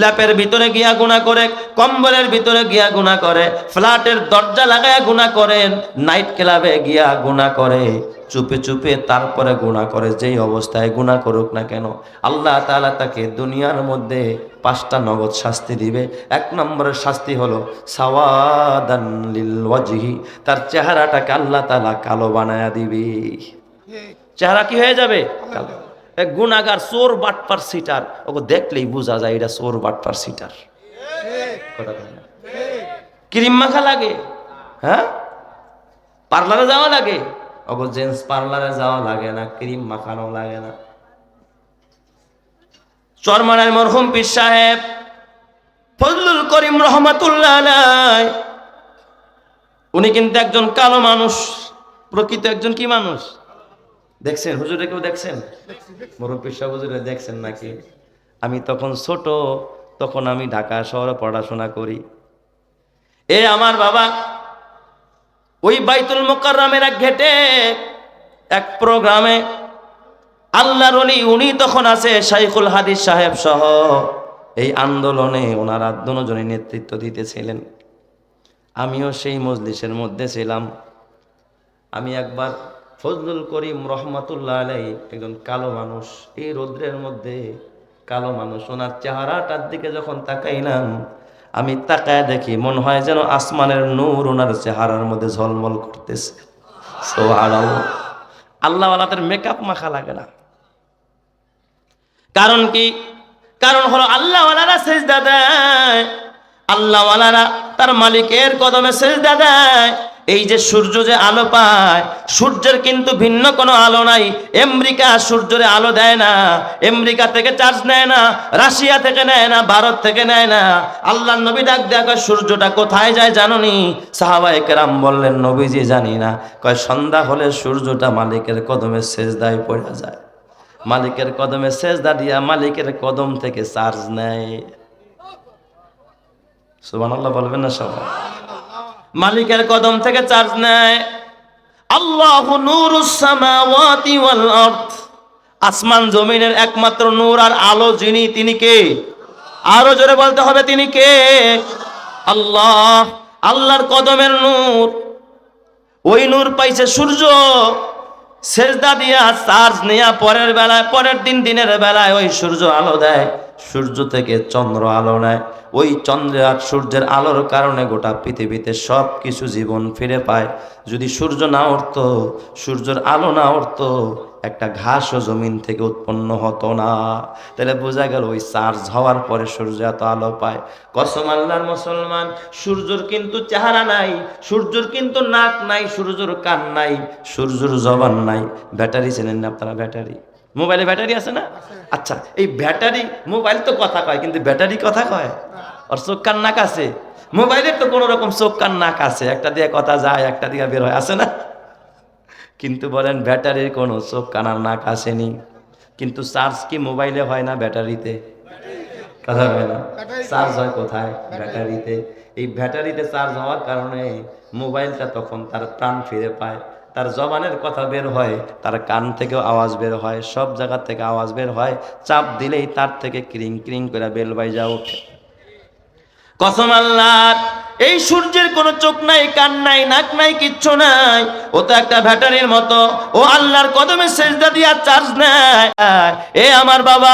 ল্যাপের ভিতরে গিয়া গুনাহ করে, কম্বলের ভিতরে গিয়া গুনাহ করে, ফ্ল্যাটের দরজা লাগায়া গুনাহ করে, নাইট ক্লাবে গিয়া গুনাহ করে, চুপে চুপে তারপরে গুনাহ করে, যেই অবস্থায় গুনাহ করুক না কেন আল্লাহ তাআলা তাকে দুনিয়ার মধ্যে 5টা নগদ শাস্তি দিবে। 1 নম্বরের শাস্তি হলো সাওয়াদান লিল ওয়াজহি, তার চেহারাটাকে আল্লাহ তাআলা কালো বানায়া দিবে। চেহারা কি হয়ে যাবে? কালো। এক গুনাহগার, চোর, বাটপার, সিটার, ওকে দেখলেই বোঝা যায় এটা চোর, বাটপার, সিটার। ক্রিম মাখা লাগে, হ্যাঁ, পার্লারে যাওয়া লাগে, ওকে জেন্টস পার্লারে যাওয়া লাগে না, ক্রিম মাখানো লাগে না। চরমানের মরহুম পীর সাহেব ফজলুল করিম রহমাতুল্লাহ আলাইহি, উনি কিন্তু একজন কালো মানুষ, প্রকৃত একজন কি মানুষ? দেখছেন হুজুরে, কেউ দেখছেন? মরহুম পীর সাহেব হুজুরে দেখছেন নাকি? আমি তখন ছোট, তখন আমি ঢাকা শহরে পড়াশোনা করি। এ আমার বাবা ওই বাইতুল মুকাররমের এক ঘেটে এক প্রোগ্রামে আল্লাহর ওলি, উনি তখন আছে শাইখুল হাদিস সাহেব সহ, এই আন্দোলনে ওনারা দুজনই নেতৃত্ব দিতেছিলেন। আমিও সেই মজলিসের মধ্যে ছিলাম। আমি একবার ফজলুল করিম রহমাতুল্লাহ আলাইহি, একজন কালো মানুষ, এই রৌদ্রের মধ্যে কালো মানুষ, ওনার চেহারাটার দিকে যখন তাকাইলাম, আমি তাকায় দেখি মনে হয় যেন আসমানের নূর ওনার চেহারার মধ্যে ঝলমল করতেছে। সুবহানাল্লাহ। আল্লাহওয়ালাদের মেকআপ মাখা লাগে না। কারণ কি? কারণ হলো আল্লাহওয়ালারা সিজদা দেয়, আল্লাহওয়ালারা তার মালিকের কদমে সিজদা দেয়। এই যে সূর্য যে আলো পায়, সূর্যের কিন্তু ভিন্ন কোনো আলো নাই। আমেরিকা সূর্যের আলো দেয় না, আমেরিকা থেকে চার্জ নেয় না, রাশিয়া থেকে নেয় না, ভারত থেকে নেয় না। আল্লাহর নবী ডাক দেয়া কয়, সূর্যটা কোথায় যায় জানোনি? সাহাবায়ে কেরাম বললেন, নবীজি জানি না। কয়, সন্ধ্যা হলে সূর্যটা মালিকের কদমে সিজদায় পড়ে যায়, মালিকের কদমে সিজদা দিয়া মালিকের কদম থেকে চার্জ নেয়। সুবহানাল্লাহ বলবেন না সবাই? মালিকের কদম থেকে চার্জ নেয়। আল্লাহু নূরুস সামাওয়াতি ওয়াল আরদ, আসমান জমিনের একমাত্র নূর আর আলো যিনি, তিনি কে? আরো জোরে বলতে হবে, তিনি কে? আল্লাহ। আল্লাহর কদমের নূর, ওই নূর পাইছে সূর্য, সেজদা দিয়া চার্জ নেয়া পরের বেলায়, পরের দিন দিনের বেলায় ওই সূর্য আলো দেয়, সূর্য থেকে চন্দ্র আলো নেয়। ওই চন্দ্রের আর সূর্যের আলোর কারণে গোটা পৃথিবীতে সব কিছু জীবন ফিরে পায়। যদি সূর্য না উঠতো, সূর্যের আলো না উঠতো, একটা ঘাসও জমিন থেকে উৎপন্ন হতো না। তাহলে বোঝা গেল ওই চার্জ হওয়ার পরে সূর্য এত আলো পায়। কসম আল্লাহর মুসলমান, সূর্যর কিন্তু চেহারা নাই, সূর্যর কিন্তু নাক নাই, সূর্যর কান নাই, সূর্যর জবান নাই। ব্যাটারি চেনেন না আপনারা? ব্যাটারি, মোবাইলে ব্যাটারি আছে না? আচ্ছা, এই ব্যাটারি, মোবাইল তো কথা কয় কিন্তু ব্যাটারি কথা কয়? আর চোখ কান নাক আছে? মোবাইলের তো কোনো রকম চোখ কান নাক আছে, একটা দিয়ে কথা যায়, একটা দিয়ে বের হয়, আছে না? কিন্তু বলেন ব্যাটারির কোনো চোখ কান আর নাক আসেনি। কিন্তু চার্জ কি মোবাইলে হয় না ব্যাটারিতে? কথা হয় না? চার্জ হয় কোথায়? ব্যাটারিতে। এই ব্যাটারিতে চার্জ হওয়ার কারণে মোবাইলটা তখন তার প্রাণ ফিরে পায়, তার জবানের কথা বের হয়, তার কান থেকেও আওয়াজ বের হয়, সব জায়গা থেকে আওয়াজ বের হয়। চাপ দিলেই তার থেকে ক্রিং ক্রিং করে বেল বাইজা ওঠে। কসম আল্লাহর, এই সূর্যের কোনো চোখ নাই, কান নাই, নাক নাই, কিচ্ছু নাই। ও তো একটা ব্যাটারির মতো, ও আল্লাহর কদমে সেজদা দিয়া চার্জ নেয়। এ আমার বাবা,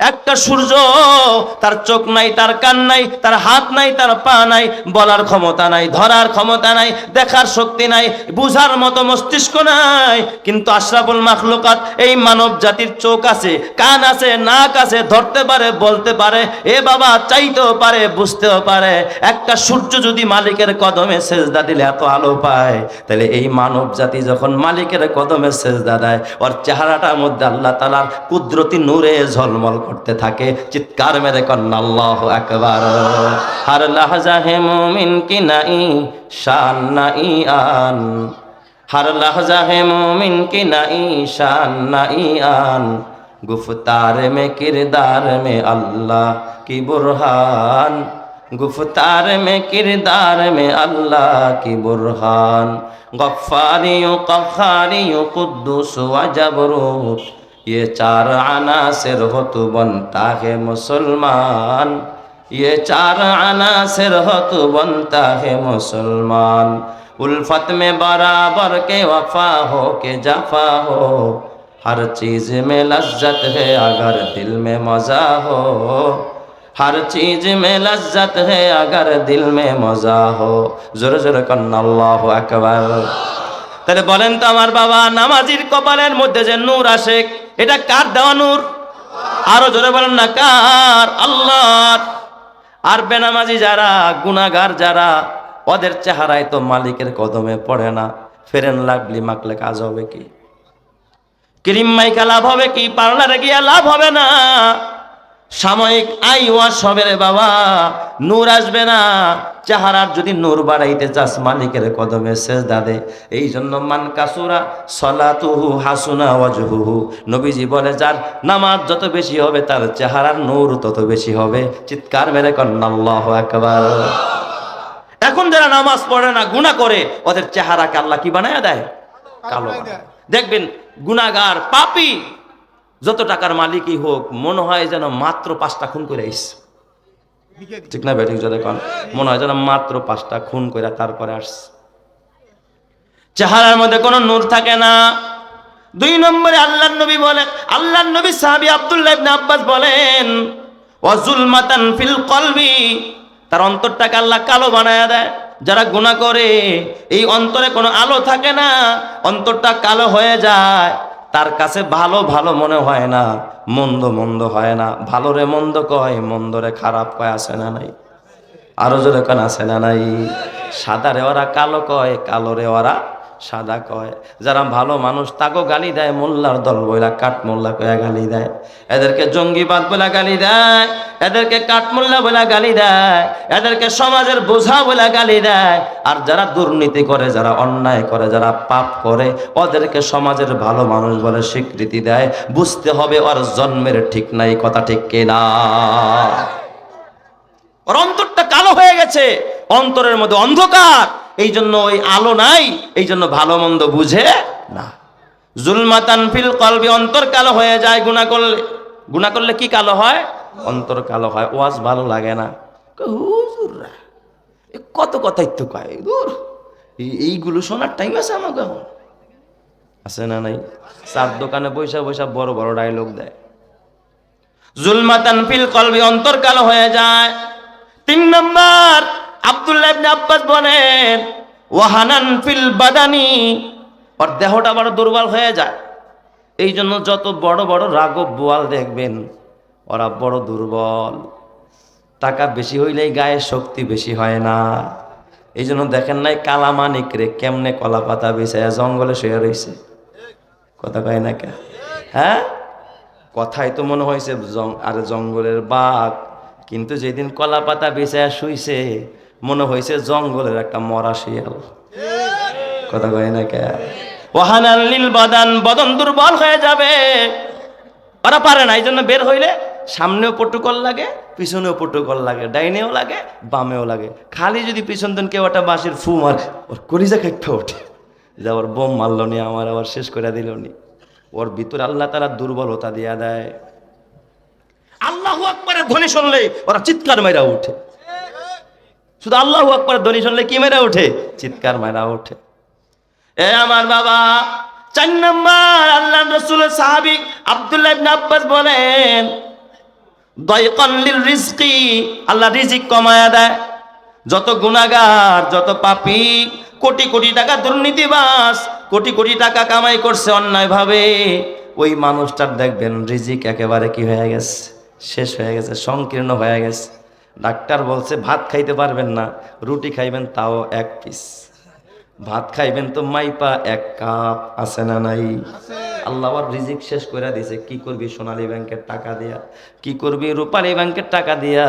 একটা সূর্য, তার চোখ নাই, তার কান নাই, তার হাত নাই, তার পা নাই, বলার ক্ষমতা নাই, ধরার ক্ষমতা নাই, দেখার শক্তি নাই, বুঝার মতো মস্তিষ্ক নাই। কিন্তু আশরাফুল মাখলুকাত, এই মানব জাতির চোখ আছে, কান আছে, নাক আছে, ধরতে পারে, বলতে পারে, এ বাবা চাইতেও পারে, বুঝতেও পারে। একটা সূর্য যদি মালিকের কদমে সেজদা দিলে এত আলো পায়, তাহলে এই মানব জাতি যখন মালিকের কদমে সেজদা দেয়, ওর চেহারাটার মধ্যে আল্লাহ তাআলার কুদরতি নূরে ঝলমল করতে থাকে। চিৎকার মেরে কন্না আল্লাহু আকবার। হর লাহজা হে মুমিন কি নাই শান নাই আন, हर लहजा है मोमिन की नई शान नई आन, गुफ्तार में किरदार में अल्लाह की बुरहान, गुफ्तार में किरदार में अल्लाह की बुरहान, गफ्फारियों कफ़ारियों कुद्दूस व जबरूत, ये चार अनासिर हो तो बनता है मुसलमान, ये चार अनासिर हो तो बनता है मुसलमान, उल्फत में बराबर के वफा हो के जफा हो, हर चीज़ में लज्जत है अगर दिल में मज़ा हो, हर चीज़ में लज्जत है अगर दिल में मज़ा हो। जोर जोर कन्ना अल्लाहु আকবার। তাহলে বলেন তো আমার বাবা, নামাজির কপালের মধ্যে যে নূর আসে, এটা কার দেওয়া নূর? আরো জোরে বলেন না, কার? আল্লাহর। আর বেনামাজি যারা, গুনাহগার যারা, ওদের চেহারায় তো মালিকের কদমে পড়ে না। ফেরেন লাভলি মাখলে কাজ হবে কি? ক্রিম মাইকা লাভ হবে কি? পার্লারে গিয়ে লাভ হবে না। সাময়িক আই ওয়াশ হবে রে বাবা, নূর আসবে না। চেহারার যদি নূর বাড়াইতে চাস, মালিকের কদমে সেজদা দে। এই জন্য মান কাসুরা সলাতুহু হাসুনা ওয়াজহুহু, নবীজি বলে যার নামাজ যত বেশি হবে তার চেহারার নূর তত বেশি হবে। চিৎকার মেরে কন্না আল্লাহু আকবার। এখন যারা নামাজ পড়ে না, গুনাহ করে, ওদের চেহারাকে আল্লাহ কি বানায় দেয়? কালো বানায়। দেখবেন গুনাহগার পাপী যত টাকার মালিকই হোক, মনে হয় যেন মাত্র 5টা খুন করে আইছে। ঠিক না বেঠিক? যদি কোন মনে হয় যেন মাত্র 5টা খুন করে তারপরে আসছে। চেহারার মধ্যে কোনো নূর থাকে না। 2 নম্বরে আল্লাহর নবী বলেন, আল্লাহর নবী সাহাবী আব্দুল্লাহ ইবনে আব্বাস বলেন, ওয়া যুলমাতান ফিল কলবি, তার অন্তরটাকে আল্লাহ কালো বানায়া দেয়। যারা গুনাহ করে, এই অন্তরে কোনো আলো থাকে না, অন্তরটা কালো হয়ে যায়। তার কাছে ভালো ভালো মনে হয় না, মন্দ মন্দ হয় না। ভালোরে মন্দ কয়, মন্দরে খারাপ কয়, আছে না নাই? আরো জোরে কান আছে না নাই? সাদারে ওরা কালো কয়, কালোরে ওরা সাদা কয়। যারা ভালো মানুষ তাকেও গালি দেয়, মোল্লার দল বইলা কাঠ মোল্লা কয়া গালি দেয়। এদেরকে জঙ্গিবাদ বলে গালি দেয়, এদেরকে কাঠমোল্লা বলে গালি দেয়, এদেরকে সমাজের বোঝা বলে গালি দেয়। আর যারা দুর্নীতি করে, যারা অন্যায় করে, যারা পাপ করে, ওদেরকে সমাজের ভালো মানুষ বলে স্বীকৃতি দেয়। বুঝতে হবে ওর জন্মের ঠিক নাই। কথা ঠিক কিনা? ওর অন্তরটা কালো হয়ে গেছে, অন্তরের মধ্যে অন্ধকার। এই জন্য ওই আলো নাই, এই জন্য ভালো মন্দ বুঝে না। জুলমাতান ফিল কলবি, অন্তর কালো হয়ে যায় গুনাহ করলে। গুনাহ করলে কি কালো হয়? অন্তর কালো হয়। ওয়াজ ভালো লাগে না, হুজুররা কত কথাই তো কয়, দূর এইগুলো শোনার টাইম আছে আমাকে? আছে না নাই? চার দোকানে বৈশা বৈশা বড় বড় ডায়লগ দেয়। জুলমাতান ফিল কলবি, অন্তর কালো হয়ে যায়। 3 নম্বর আব্দুল্লাহ ইবনে আব্বাস বলেন, ওয়াহানান ফিল বাদানি, ওর দেহটা বড় দুর্বল হয়ে যায়। এই জন্য যত বড় বড় রাঘব বোয়াল দেখবেন, ওরা বড় দুর্বল। টাকা বেশি হইলেই গায়ে শক্তি বেশি হয় না। এই জন্য দেখেন নাই কালামানিক রে কেমনে কলা পাতা বিছায়া জঙ্গলে শুয়ে রয়েছে। কথা কয় না কে? হ্যাঁ, কথাই তো মনে হয়েছে আরে জঙ্গলের বাঘ, কিন্তু যেদিন কলা পাতা বিছায়া শুইছে মনে হয়েছে জঙ্গলের একটা মরা শিয়াল। কথা কয় না কে? ওয়াহানান লিল বাদান, বদন দুর্বল হয়ে যাবে। ওরা পারে না, এই জন্য বের হইলে সামনেও প্রটোকল লাগে, পিছনেও প্রটোকল লাগে, ডাইনেও লাগে, বামেও লাগে। খালি যদি পিছন দিন কেউ একটা বাঁশের ফু মারে, ওর কলিজা খাইতে ওঠে যে আবার বোম মারল নি, আমার আবার শেষ করে দিল নি। ওর ভিতরে আল্লাহ তাআলা দুর্বলতা দিয়া দেয়। আল্লাহু আকবারের ধ্বনি শুনলে ওরা চিৎকার মাইরা ওঠে। শুধু আল্লাহু আকবারের ধ্বনি শুনলে কি মেরা ওঠে? চিৎকার মাইরা ওঠে। এ আমার বাবা, 4 নম্বর আল্লাহর রাসূলের সাহাবী আব্দুল্লাহ ইবনে আব্বাস বলেন, দায়কান লিল রিজকি, আল্লাহ রিজিক কমায়া দেয়। যত গুনাহগার, যত পাপী, কোটি কোটি টাকা দুর্নীতিবাজ, কোটি কোটি টাকা কামাই করছে অন্যায়ভাবে, ওই মানুষটার দেখবেন রিজিক একেবারে কি হয়ে গেছে? শেষ হয়ে গেছে, সংকীর্ণ হয়ে গেছে। ডাক্তার বলছে ভাত খাইতে পারবেন না, রুটি খাইবেন তাও 1 পিস, ভাত খাইবেন তো মাইপা 1 কাপ, আছে না নাই? আল্লাহ আবার রিজিক শেষ করে দিছে। কি করবি সোনালী ব্যাংকের টাকা দিয়া, কি করবি রূপালী ব্যাংকের টাকা দিয়া?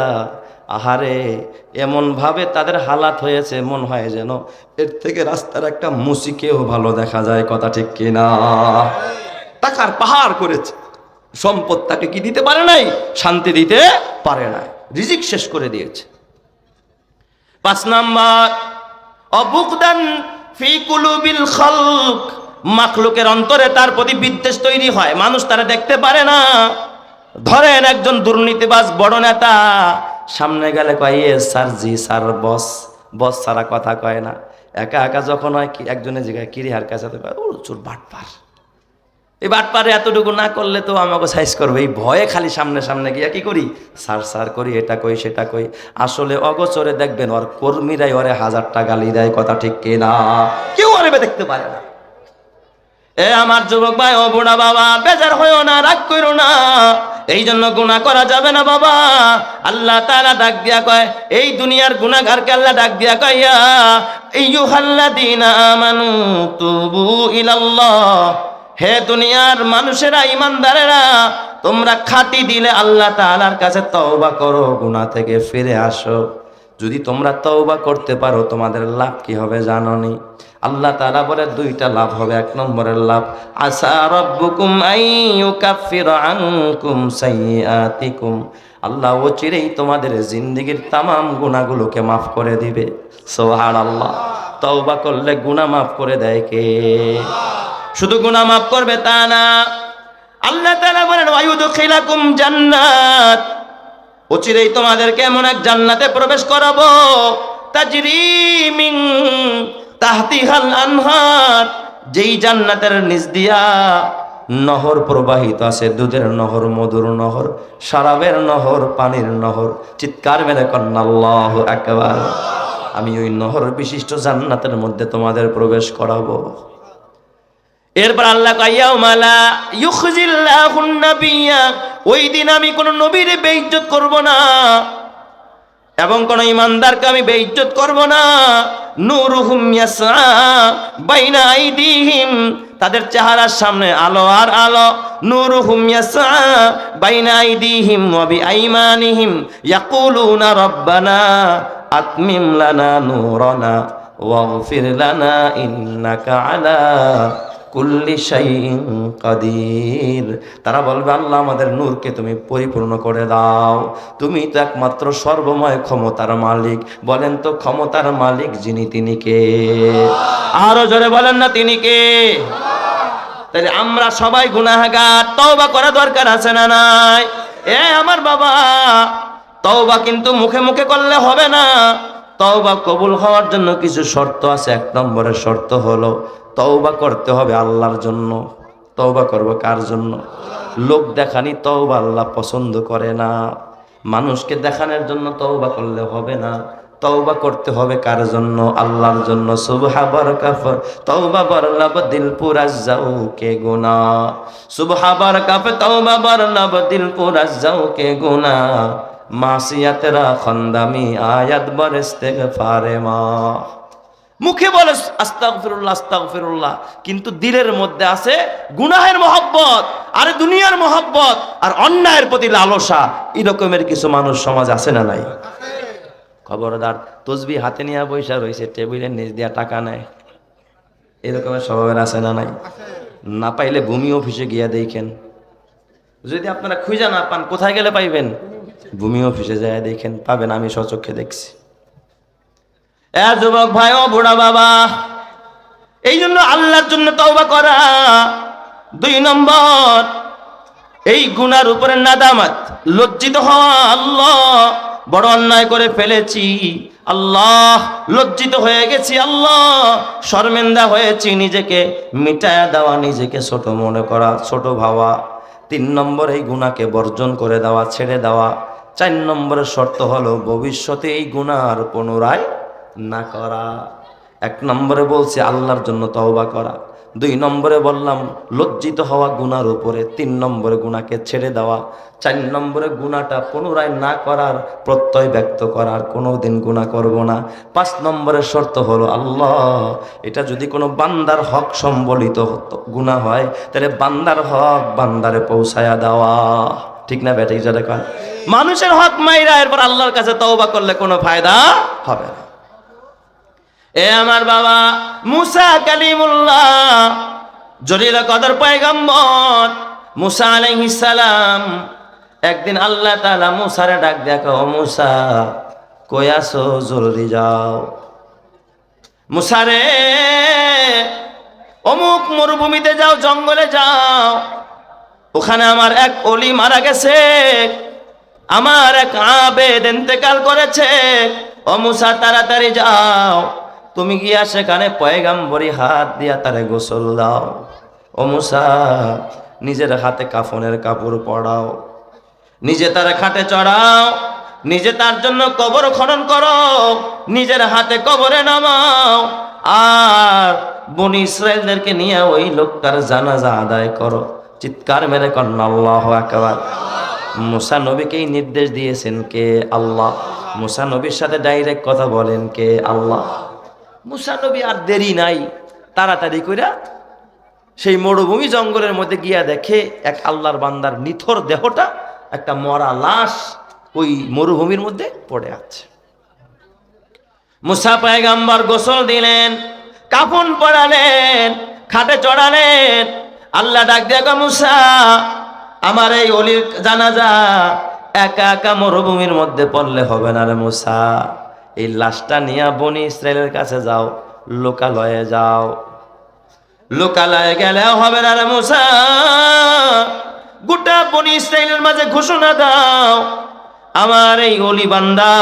আহারে, এমন ভাবে তাদের হালাত হয়েছে, মন হয় যেন এর থেকে রাস্তার একটা মুসিকেও ভালো দেখা যায়। কথা ঠিক কিনা? টাকার পাহাড় করেছে, সম্পদ তাকে কি দিতে পারে নাই? শান্তি দিতে পারে না, রিজিক শেষ করে দিয়েছে। 5 নাম্বার, অবুকদান ফি কুলুবিল খালক, মাখলুকের অন্তরে তার প্রতি বিদ্বেষ তৈরি হয়, মানুষ তারা দেখতে পারে না। ধরেন একজন দুর্নীতিবাজ বড় নেতা, সামনে গেলে কয় এ স্যার, জি স্যার, বস, বস ছাড়া কথা কয় না। একা একা যখন হয় কি একজনের জায়গায় কিরিহার কাছে চোর বাটপার, এই বাটপারে এতটুকু না করলে তো আমাকে সাইজ করবে, এই ভয়ে খালি সামনে সামনে গিয়া কি করি, সার সার করি, এটা কই সেটা কই। আসলে অগোচরে দেখবেন ওর কর্মীরাই ওরে 1000টা গালি দেয়। কথা ঠিক কিনা? কেউ ওরে দেখতে পারে না। এ আমার যুবক ভাই ও বুড়া বাবা, বেজার হইও না, রাগ করো না, এই জন্য গুনাহ করা যাবে না বাবা। আল্লাহ তাআলা ডাক দিয়া কয়, এই দুনিয়ার গুনাহগারকে আল্লাহ ডাক দিয়া কয়, ইয়া আইয়ুহাল্লাযীনা আমানু তুবু ইলাল্লাহ, হে দুনিয়ার মানুষেরা, ইমানদারেরা, তোমরা খাঁটি দিলে আল্লাহ তাআলার কাছে তওবা করো, গুনাহ থেকে ফিরে আসো। যদি তোমরা তওবা করতে পারো তোমাদের লাভ কি হবে জানোনি? আল্লাহ তাআলা বলে 2টা লাভ হবে। 1 নম্বরের লাভ, আসা রাব্বুকুম আইয়ুকাফিরা আনকুম সাইয়্যাতিকুম, আল্লাহ অচিরেই তোমাদের জিন্দেগীর তামাম গুনাহগুলোকে মাফ করে দিবে। সুবহানাল্লাহ। তওবা করলে গুনাহ মাফ করে দেয় কে? শুধু গুনাহ মাফ করবে তা না, আল্লাহ তাআলা বলেন ওয়ায়ুদখিলাকুম জান্নাত, অচিরেই তোমাদেরকে এমন এক জান্নাতে প্রবেশ করাবো, তাজরি মিন তাহতিহাল আনহার, যেই জান্নাতের নিচ দিয়া নহর প্রবাহিত আছে, দুধের নহর, মধুর নহর, শরাবের নহর, পানির নহর। চিৎকার মেরে কন্না আল্লাহু আকবার। আমি ওই নহর বিশিষ্ট জান্নাতের মধ্যে তোমাদের প্রবেশ করাবো। এরপর আল্লাহ কাইয়াউমালা ইউখজিল্লাহুন নাবিয়্যা, ওই দিন আমি কোন নবীর বেইজ্জত করব না এবং কোন ইমানদারকে আমি বেইজ্জত করব না। নূরুহুম ইয়াসআ বাইনা আইদিহিম, তাদের চেহারার সামনে আলো আর আলো। নূরুহুম ইয়াসআ বাইনা আইদিহিম ওয়া বিআইমানিহিম ইয়াকুলুনা রাব্বানা আতমিম লানা নূরানা ওয়াগফির লানা ইন্নাকা আলা কুল্লি শাইইন কাদির। তারা বলবে, আল্লাহ আমাদের নূরকে তুমি পরিপূর্ণ করে দাও, তুমি তো একমাত্র সর্বময় ক্ষমতার মালিক। বলেন তো ক্ষমতার মালিক যিনি, তিনি কে? আরো জোরে বলেন না, তিনি কে? তাহলে আমরা সবাই গুনাহগার, তওবা করা দরকার আছে না নাই? এ আমার বাবা, তওবা কিন্তু মুখে মুখে করলে হবে না। তওবা কবুল হওয়ার জন্য কিছু শর্ত আছে। 1 নম্বরের শর্ত হলো তওবা করতে হবে আল্লাহর জন্য। তওবা করব কার জন্য? লোক দেখানি তওবা আল্লাহ পছন্দ করে না। মানুষকে দেখানোর জন্য তওবা করলে হবে না। তওবা করতে হবে কার জন্য? আল্লাহর জন্য। সুবহাবার কাফ তওবা বরলাব দিল পুরা যাও কে গুনা, সুবহাবার কাফ তওবা বরলাব দিল পুরা যাও কে গুনা, মাসিয়াতেরা খন্দামি আয়াত বর ইস্তেগফারে মা। মুখে বলে আস্তাগফিরুল্লাহ আস্তাগফিরুল্লাহ, কিন্তু দিলের মধ্যে আছে গুনাহের মহব্বত, আর দুনিয়ার মহব্বত, আর অন্যায়ের প্রতি লালসা। এরকমের কিছু মানুষ সমাজ আছে না নাই? খবরদার, তসবিহ হাতে নিয়ে পয়সা রয়েছে, টেবিলের নিচ দিয়া টাকা নেয়, এরকমের স্বভাবের আছে না নাই? না পাইলে ভূমি অফিসে গিয়া দেখেন, যদি আপনারা খুঁজে না পান কোথায় গেলে পাইবেন? ভূমি অফিসে যায় দেখেন, পাবেন। আমি স্বচক্ষে দেখছি। এ যুবক ভাই ও বুড়া বাবা, এই জন্য আল্লাহর জন্য তওবা করা। 2 নম্বর, এই গুনার উপরে নাদামাত, লজ্জিত হওয়া। আল্লাহ বড় অন্যায় করে ফেলেছি, আল্লাহ লজ্জিত হয়ে গেছি, আল্লাহ শর্মিন্দা হয়েছি, নিজেকে মিটায়া দেওয়া, নিজেকে ছোট মনে করা, ছোট ভাবা। 3 নম্বর, এই গুনাহকে বর্জন করে দেওয়া, ছেড়ে দেওয়া। 4 নম্বরের শর্ত হলো ভবিষ্যতে এই গুনাহ আর পুনরায় না করা। এক নম্বরে বলছি আল্লাহর জন্য তওবা করা, 2 নম্বরে বললাম লজ্জিত হওয়া গুনার উপরে, 3 নম্বরে গুনাহকে ছেড়ে দেওয়া, 4 নম্বরে গুনাহটা পুনরায় না করার প্রত্যয় ব্যক্ত করার, কোনোদিন গুনাহ করব না। 5 নম্বরের শর্ত হলো আল্লাহ এটা যদি কোনো বান্দার হক সম্বলিত গুনাহ হয় তাহলে বান্দার হক বান্দারে পৌঁছায়া দেওয়া। ঠিক না বেটা? ইজারা কর মানুষের হক মাইরা এরপর আল্লাহর কাছে তওবা করলে কোনো ফায়দা হবে না। এ আমার বাবা মুসা কালিমুল্লাহ জলিল কদর পয়গম্বর মুসা আলাইহিস সালাম, একদিন আল্লাহ তাআলা মুসারে ডাক দেখো, ও মুসা কই আছো, জলদি যাও। মুসা রে অমুক মরুভূমিতে যাও, জঙ্গলে যাও, ওখানে আমার এক ওলি মারা গেছে, আমার এক আবেদ ইন্তেকাল করেছে। ও মুসা তাড়াতাড়ি যাও, তুমি গিয়া সেখানে পয়গাম্বরি হাত দিয়া তারে গোসল দাও। ও মুসা নিজের হাতে কাফনের কাপড় পরাও, নিজে তার খাটে চড়াও, নিজে তার জন্য কবর খনন করো, নিজের হাতে কবরে নামাও, আর বনি ইসরাইলদেরকে নিয়ে ওই লোকটার জানাজা আদায় করো। চিৎকার মেরে কন্যা আল্লাহু আকবার। মুসা নবীকেই নির্দেশ দিয়েছেন কে? আল্লাহ। মুসা নবীর সাথে ডাইরেক্ট কথা বলেন কে? আল্লাহ। মুসা নবী আর দেরি নাই, তাড়াতাড়ি কইরা সেই মরুভূমি জঙ্গলের মধ্যে গিয়া দেখে এক আল্লাহর বান্দার নিথর দেহটা, একটা মরা লাশ ওই মরুভূমির মধ্যে পড়ে আছে। মুসা পয়গম্বর গোসল দিলেন, কাফন পরালেন, খাটে চড়ালেন। আল্লাহ ডাক দেখো, মুসা আমার এই ওলির জানাজা একা একা মরুভূমির মধ্যে পড়লে হবে না রে মুসা, এই লাশটা নিয়ে বনি ইসরাইলের কাছে যাও, লোকালয়ে যাও। লোকালয়ে গেলেও হবে না রে মুসা, গোটা বনি ইসরাইলের মাঝে ঘোষণা দাও, আমার এই ওলি বান্দা,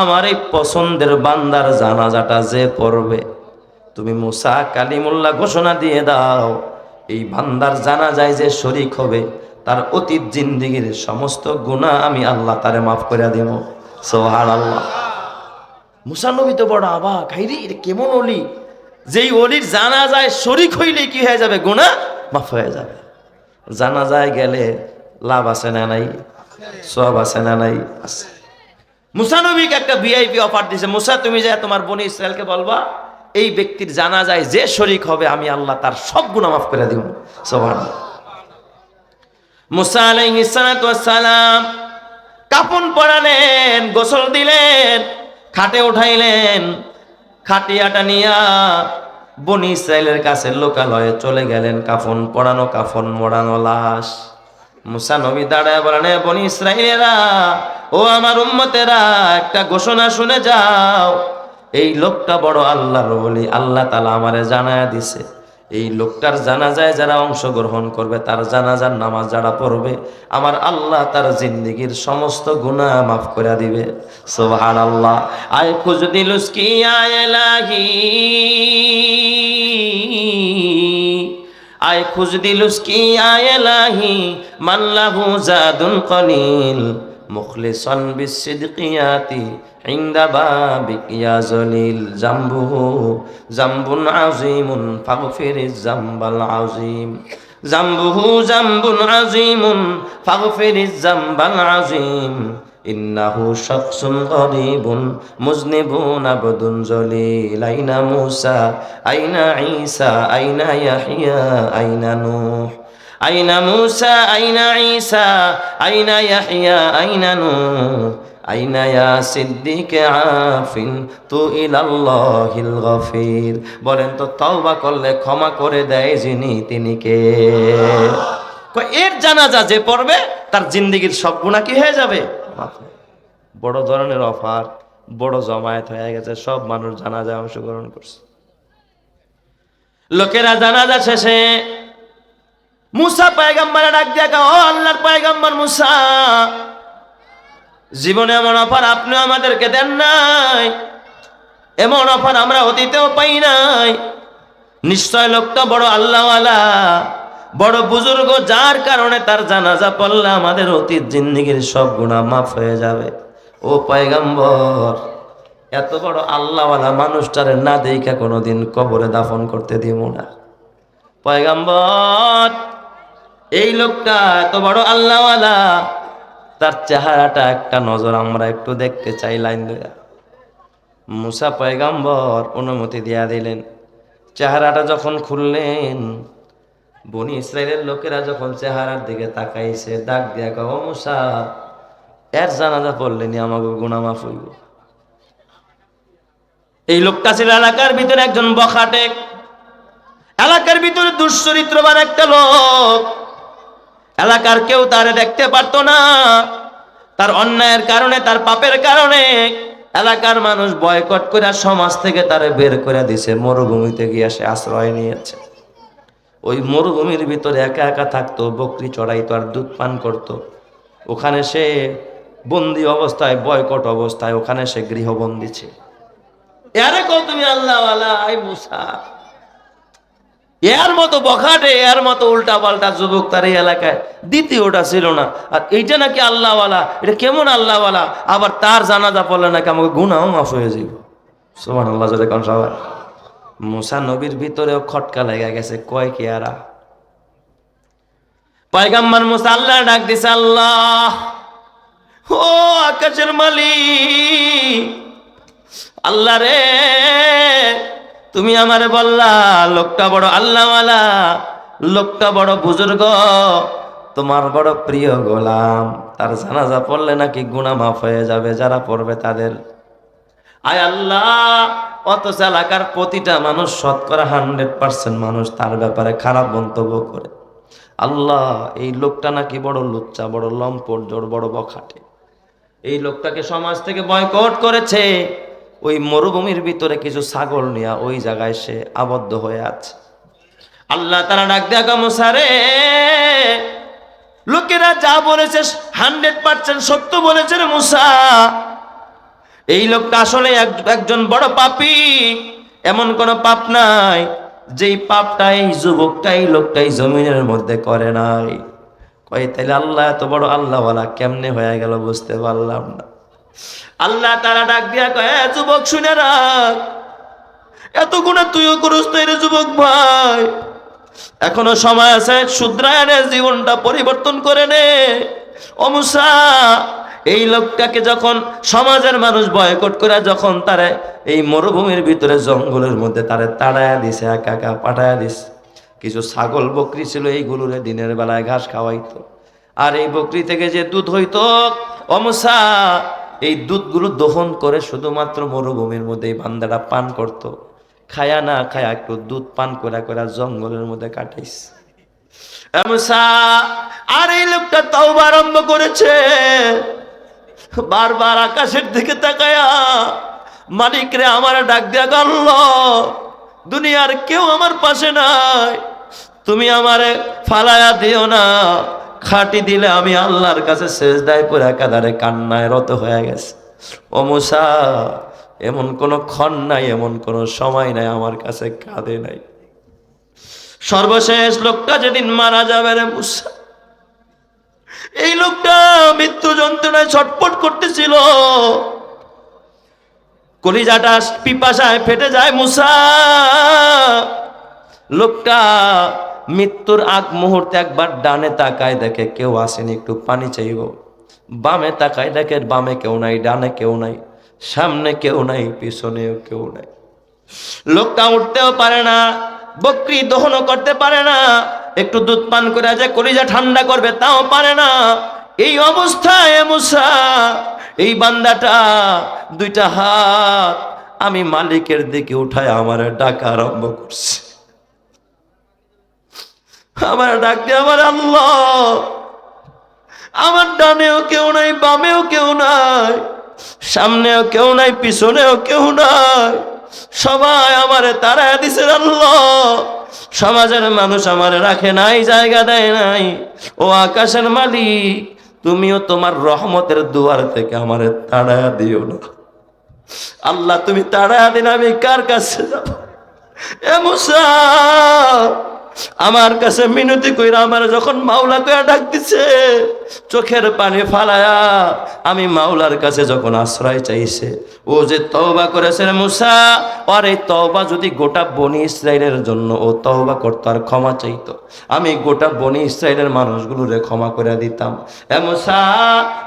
আমার এই পছন্দের বান্দার জানাজাটা যে পড়বে, তুমি মুসা কালিমুল্লাহ ঘোষণা দিয়ে দাও, এই বান্দার জানাজায় যে শরীক হবে তার অতীত জিন্দেগীর সমস্ত গুনাহ আমি আল্লাহ তারে মাফ করে দেব। সুবহানাল্লাহ। মুসা নবী তো বড় অবাক, হাইরে এটা কেমন ওলি, যেই ওলির জানাজায় শরীক হইলে কি হয়ে যাবে? গুনাহ মাফ হয়ে যাবে। জানাজায় গেলে লাভ আছে না নাই? সওয়াব আছে না নাই? আছে। মুসা নবীকে একটা ভিআইপি অফার দিয়েছে, মুসা তুমি যা তোমার বনি ইসরায়েলকে বলবা এই ব্যক্তির জানাজায় যে শরীক হবে আমি আল্লাহ তার সব গুনাহ মাফ করে দিব। সুবহানাল্লাহ। মুসা আলাইহিস সালাতু ওয়াস সালাম কাফন পরালেন, গোসল দিলেন, খাটে উঠাইলেন, খাটিয়াটা নিয়া বনি ইসরায়েলের কাছে লোকালয়ে চলে গেলেন। কাফন পরানো, কাফন মোড়ানো লাশ। মুসা নবী দাঁড়ায় বলেন, বনি ইসরায়েলেরা, ও আমার উম্মতেরা, একটা ঘোষণা শুনে যাও, এই লোকটা বড় আল্লাহর ওলি, আল্লাহ তাআলা আমারে জানায়া দিছে, এই লোকটার জানাজায় যারা অংশগ্রহণ করবে, তার জানাজার নামাজ যারা পড়বে, আমার আল্লাহ তার জিন্দেগীর সমস্ত গুনাহ মাফ করে দিবে। সুবহানাল্লাহ। আয় খুজ দিলুস কি আয় ইলাহি, আয় খুজ দিলুস কি আয় ইলাহি, মান লাহু জাদুন কলিল, মুখলিসান বিসিদকিয়াতি ইনদা বাবিক ইয়া জলিল, জামবুহু জামবুন আযীমুন ফাগফিরিজ জামবাল আযীম, জামবুহু জামবুন আযীমুন ফাগফিরিজ জামবাল আযীম, ইন্নাহু শাখসুন গরীবুন মুজনিবুন আবদুন জলিল, আইনা মূসা আইনা ঈসা আইনা ইয়াহইয়া আইনা নূহ, আইনা মূসা আইনা ঈসা আইনা ইয়াহইয়া আইনা নূহ, আইনা ইয়া সিদ্দিক আফিন তু ইলাল্লাহিল গফির। বলেন তো তওবা করলে ক্ষমা করে দেয় যিনি, তিনি কে? এর জানাজা যে পড়বে তার জিন্দেগীর সব গুনাহ কি হয়ে যাবে? বড় ধরনের অফার, বড় জমায়েত হয়ে গেছে, সব মানুষ জানাজায় অংশগ্রহণ করছে। লোকেরা জানাজা শেষে মুসা পয়গম্বর ডাক দিয়া, ও আল্লাহর পয়গম্বর মুসা, জীবনে এমন অফার আপনি আমাদেরকে দেন নাই, এমন অফার আমরা অতীতেও পাই নাই। নিশ্চয় লোকটা বড় আল্লাহওয়ালা, বড় বুজুর্গ, যার কারণে তার জানাজা পড়লে আমাদের অতীত জিন্দেগীর সব গুনাহ মাফ হয়ে যাবে। ও পয়গম্বর, এত বড় আল্লাহওয়ালা মানুষটারে না দেইখা কোনোদিন কবরে দাফন করতে দিব না। পয়গম্বর এই লোকটা এত বড় আল্লাহওয়ালা, তার চেহারাটা একটা নজর আমরা একটু দেখতে চাই লাইন ধরে। মুসা পয়গম্বর অনুমতি দিয়া দিলেন। চেহারাটা যখন খুললেন, বনি ইসরাইলের লোকেরা যখন চেহারার দিকে তাকাইছে, ডাক দিয়া কও, ও মুসা, এর জানাজা পড়লেনি, আমাকে গুনাহ মাফ হইব। এই লোকটা ছিল এলাকার ভিতরে একজন বখাটে, এলাকার ভিতরে দুশ্চরিত্রবান একটা লোক। এলাকার কেউ তারে দেখতে পারতো না। তার অন্যায়ের কারণে, তার পাপের কারণে এলাকার মানুষ বয়কট করে সমাজ থেকে তারে বের করে দিছে। মরুভূমিতে গিয়ে সে আশ্রয় নিয়েছে। ওই মরুভূমির ভিতরে একা একা থাকতো, বকরি চড়াইতো আর দুধ পান করত। ওখানে সে বন্দি অবস্থায়, বয়কট অবস্থায় ওখানে সে গৃহবন্দী ছিল। এরে কও তুমি আল্লাহওয়ালা, আই মুসা। এর মতো বখাটে, এর মতো উল্টা পাল্টা যুবক তার এই এলাকায় দ্বিতীয়টা ছিল না। আর এইটা নাকি আল্লাহওয়ালা, এটা কেমন আল্লাহওয়ালা? আবার তার জানাজা পড়লে নাকি আমাকে গুনাহ মাফ হয়ে যাবে। সুবহানাল্লাহ, জোরে কোন সবাই। মুসা নবীর ভিতরেও খটকা লেগে গেছে, কয় কি আরা। পয়গম্বর মুসা আল্লাহ ডাক দিছে, আল্লাহ, ও আকাশের মালিক, আল্লাহ রে, তুমি আমারে বললা লোকটা বড় আল্লাহওয়ালা, লোকটা বড় বুজুর্গ, তোমার বড় প্রিয় গোলাম, তার জানাজা পড়লে নাকি গুনাহ মাফ হয়ে যাবে যারা পড়বে তাদের। আয় আল্লাহ, অথচ এলাকার প্রতিটা মানুষ, শতকরা 100% মানুষ তার ব্যাপারে খারাপ মন্তব্য করে। আল্লাহ, এই লোকটা নাকি বড় লুচ্চা, বড় লম্পট, বড় বখাটে। এই লোকটাকে সমাজ থেকে বয়কট করেছে। ওই মরুভূমির ভিতরে কিছু ছাগল নিয়ে ওই জায়গায় সে আবদ্ধ হয়ে আছে। আল্লাহ তারা ডাক দেখা, মুসা রে, লোকেরা যা বলেছে 100% সত্য বলেছে রে মুসা। এই লোকটা আসলে একজন বড় পাপী। এমন কোন পাপ নাই যেই পাপটা এই যুবকটা, এই লোকটাই জমিনের মধ্যে করে নাই। কই তাইলে আল্লাহ এত বড় আল্লাহওয়ালা কেমনে হয়ে গেল বুঝতে পারলাম না। আল্লাহ তারা ডাক দিয়া কয়, যুবক শুনে রাখ, এত গুনাহ তুইও করিস না রে যুবক ভাই, এখনো সময় আছে, শুধরায়নের জীবনটা পরিবর্তন করে নে। ও মুসা, এই লোকটাকে যখন সমাজের মানুষ বয়কট করে, যখন তারে এই মরুভূমির ভিতরে জঙ্গলের মধ্যে তারে তাড়ায়া দিছে, একা একা পাঠায়া দিছে। কিছু ছাগল বকরি ছিল, এইগুলোরে দিনের বেলায় ঘাস খাওয়াইতো। আর এই বকরি থেকে যে দুধ হইতো, ও মুসা, এই দুধগুলো দহন করে শুধুমাত্র মরুভূমির মধ্যে এই বান্দাটা পান করত। খায়া না খায়া একটু দুধ পান করে করে জঙ্গলের মধ্যে কাটাইস। মুসা, আর এই লোকটা তওবা আরম্ভ করেছে। বারবার আকাশের দিকে তাকায়া, মালিক রে, আমার ডাক দিয়া গেল, দুনিয়ার কেউ আমার পাশে নাই, তুমি আমারে ফালায়া দিও না। খাটি দিলে আমি আল্লাহর কাছে সেজদায় পড়ে একাধারে কান্নায় রত হয়ে গেছে। ও মুসা, এমন কোন ক্ষণ নাই, এমন কোন সময় নাই আমার কাছে কাঁদে নাই। সর্বশেষ লোকটা যেদিন মারা যাবে রে মুসা, এই লোকটা মৃত্যু যন্ত্রণায় ছটফট করতেছিল, কলিজাটা পিপাসায় ফেটে যায় মুসা। লোকটা মৃত্যুর আগ মুহূর্তে একবার ডানে তাকায়, দেখে কেউ আসেনি, একটু পানি চাইব। বামে তাকায়, দেখে বামে কেউ নাই, ডানে কেউ নাই, সামনে কেউ নাই, পিছনেও কেউ নাই। লোকটা উঠতেও পারে না, বকরি দহনও করতে পারে না, একটু দুধ পান করে যে কলিজা ঠান্ডা করবে তাও পারে না। এই অবস্থায় মুসা, এই বান্দাটা দুইটা হাত আমি মালিকের দিকে উঠায় আমার ডাকা আরম্ভ করছে। আমার ডাক দিয়ে, আমার আল্লাহ, আমার ডানেও কেউ নাই, বামেও কেউ নাই, সামনেও কেউ নাই, পিছনেও কেউ নাই, সবাই আমারে তাড়ায় দিছে আল্লাহ। সমাজের মানুষ আমারে রাখে নাই, জায়গা দেয় নাই। ও আকাশের মালিক, তুমিও তোমার রহমতের দুয়ার থেকে আমারে তাড়ায় দিও না আল্লাহ। তুমি তাড়ায় দিলে আমি কার কাছে যাব? এ মুসা, আমার কাছে মিনতি কইরা আমার যখন মাওলা কইরা ডাক দিছে, চোখের পানি ফালায়া আমি মাওলার কাছে যখন আশ্রয় চাইছে, ও যে তওবা করেছে রে মুসা, আর এই তওবা যদি গোটা বনি ইসরাইলের জন্য ও তওবা করতো আর ক্ষমা চাইতো, আমি গোটা বনি ইসরাইলের মানুষগুলোরে ক্ষমা করে দিতাম। এ মুসা,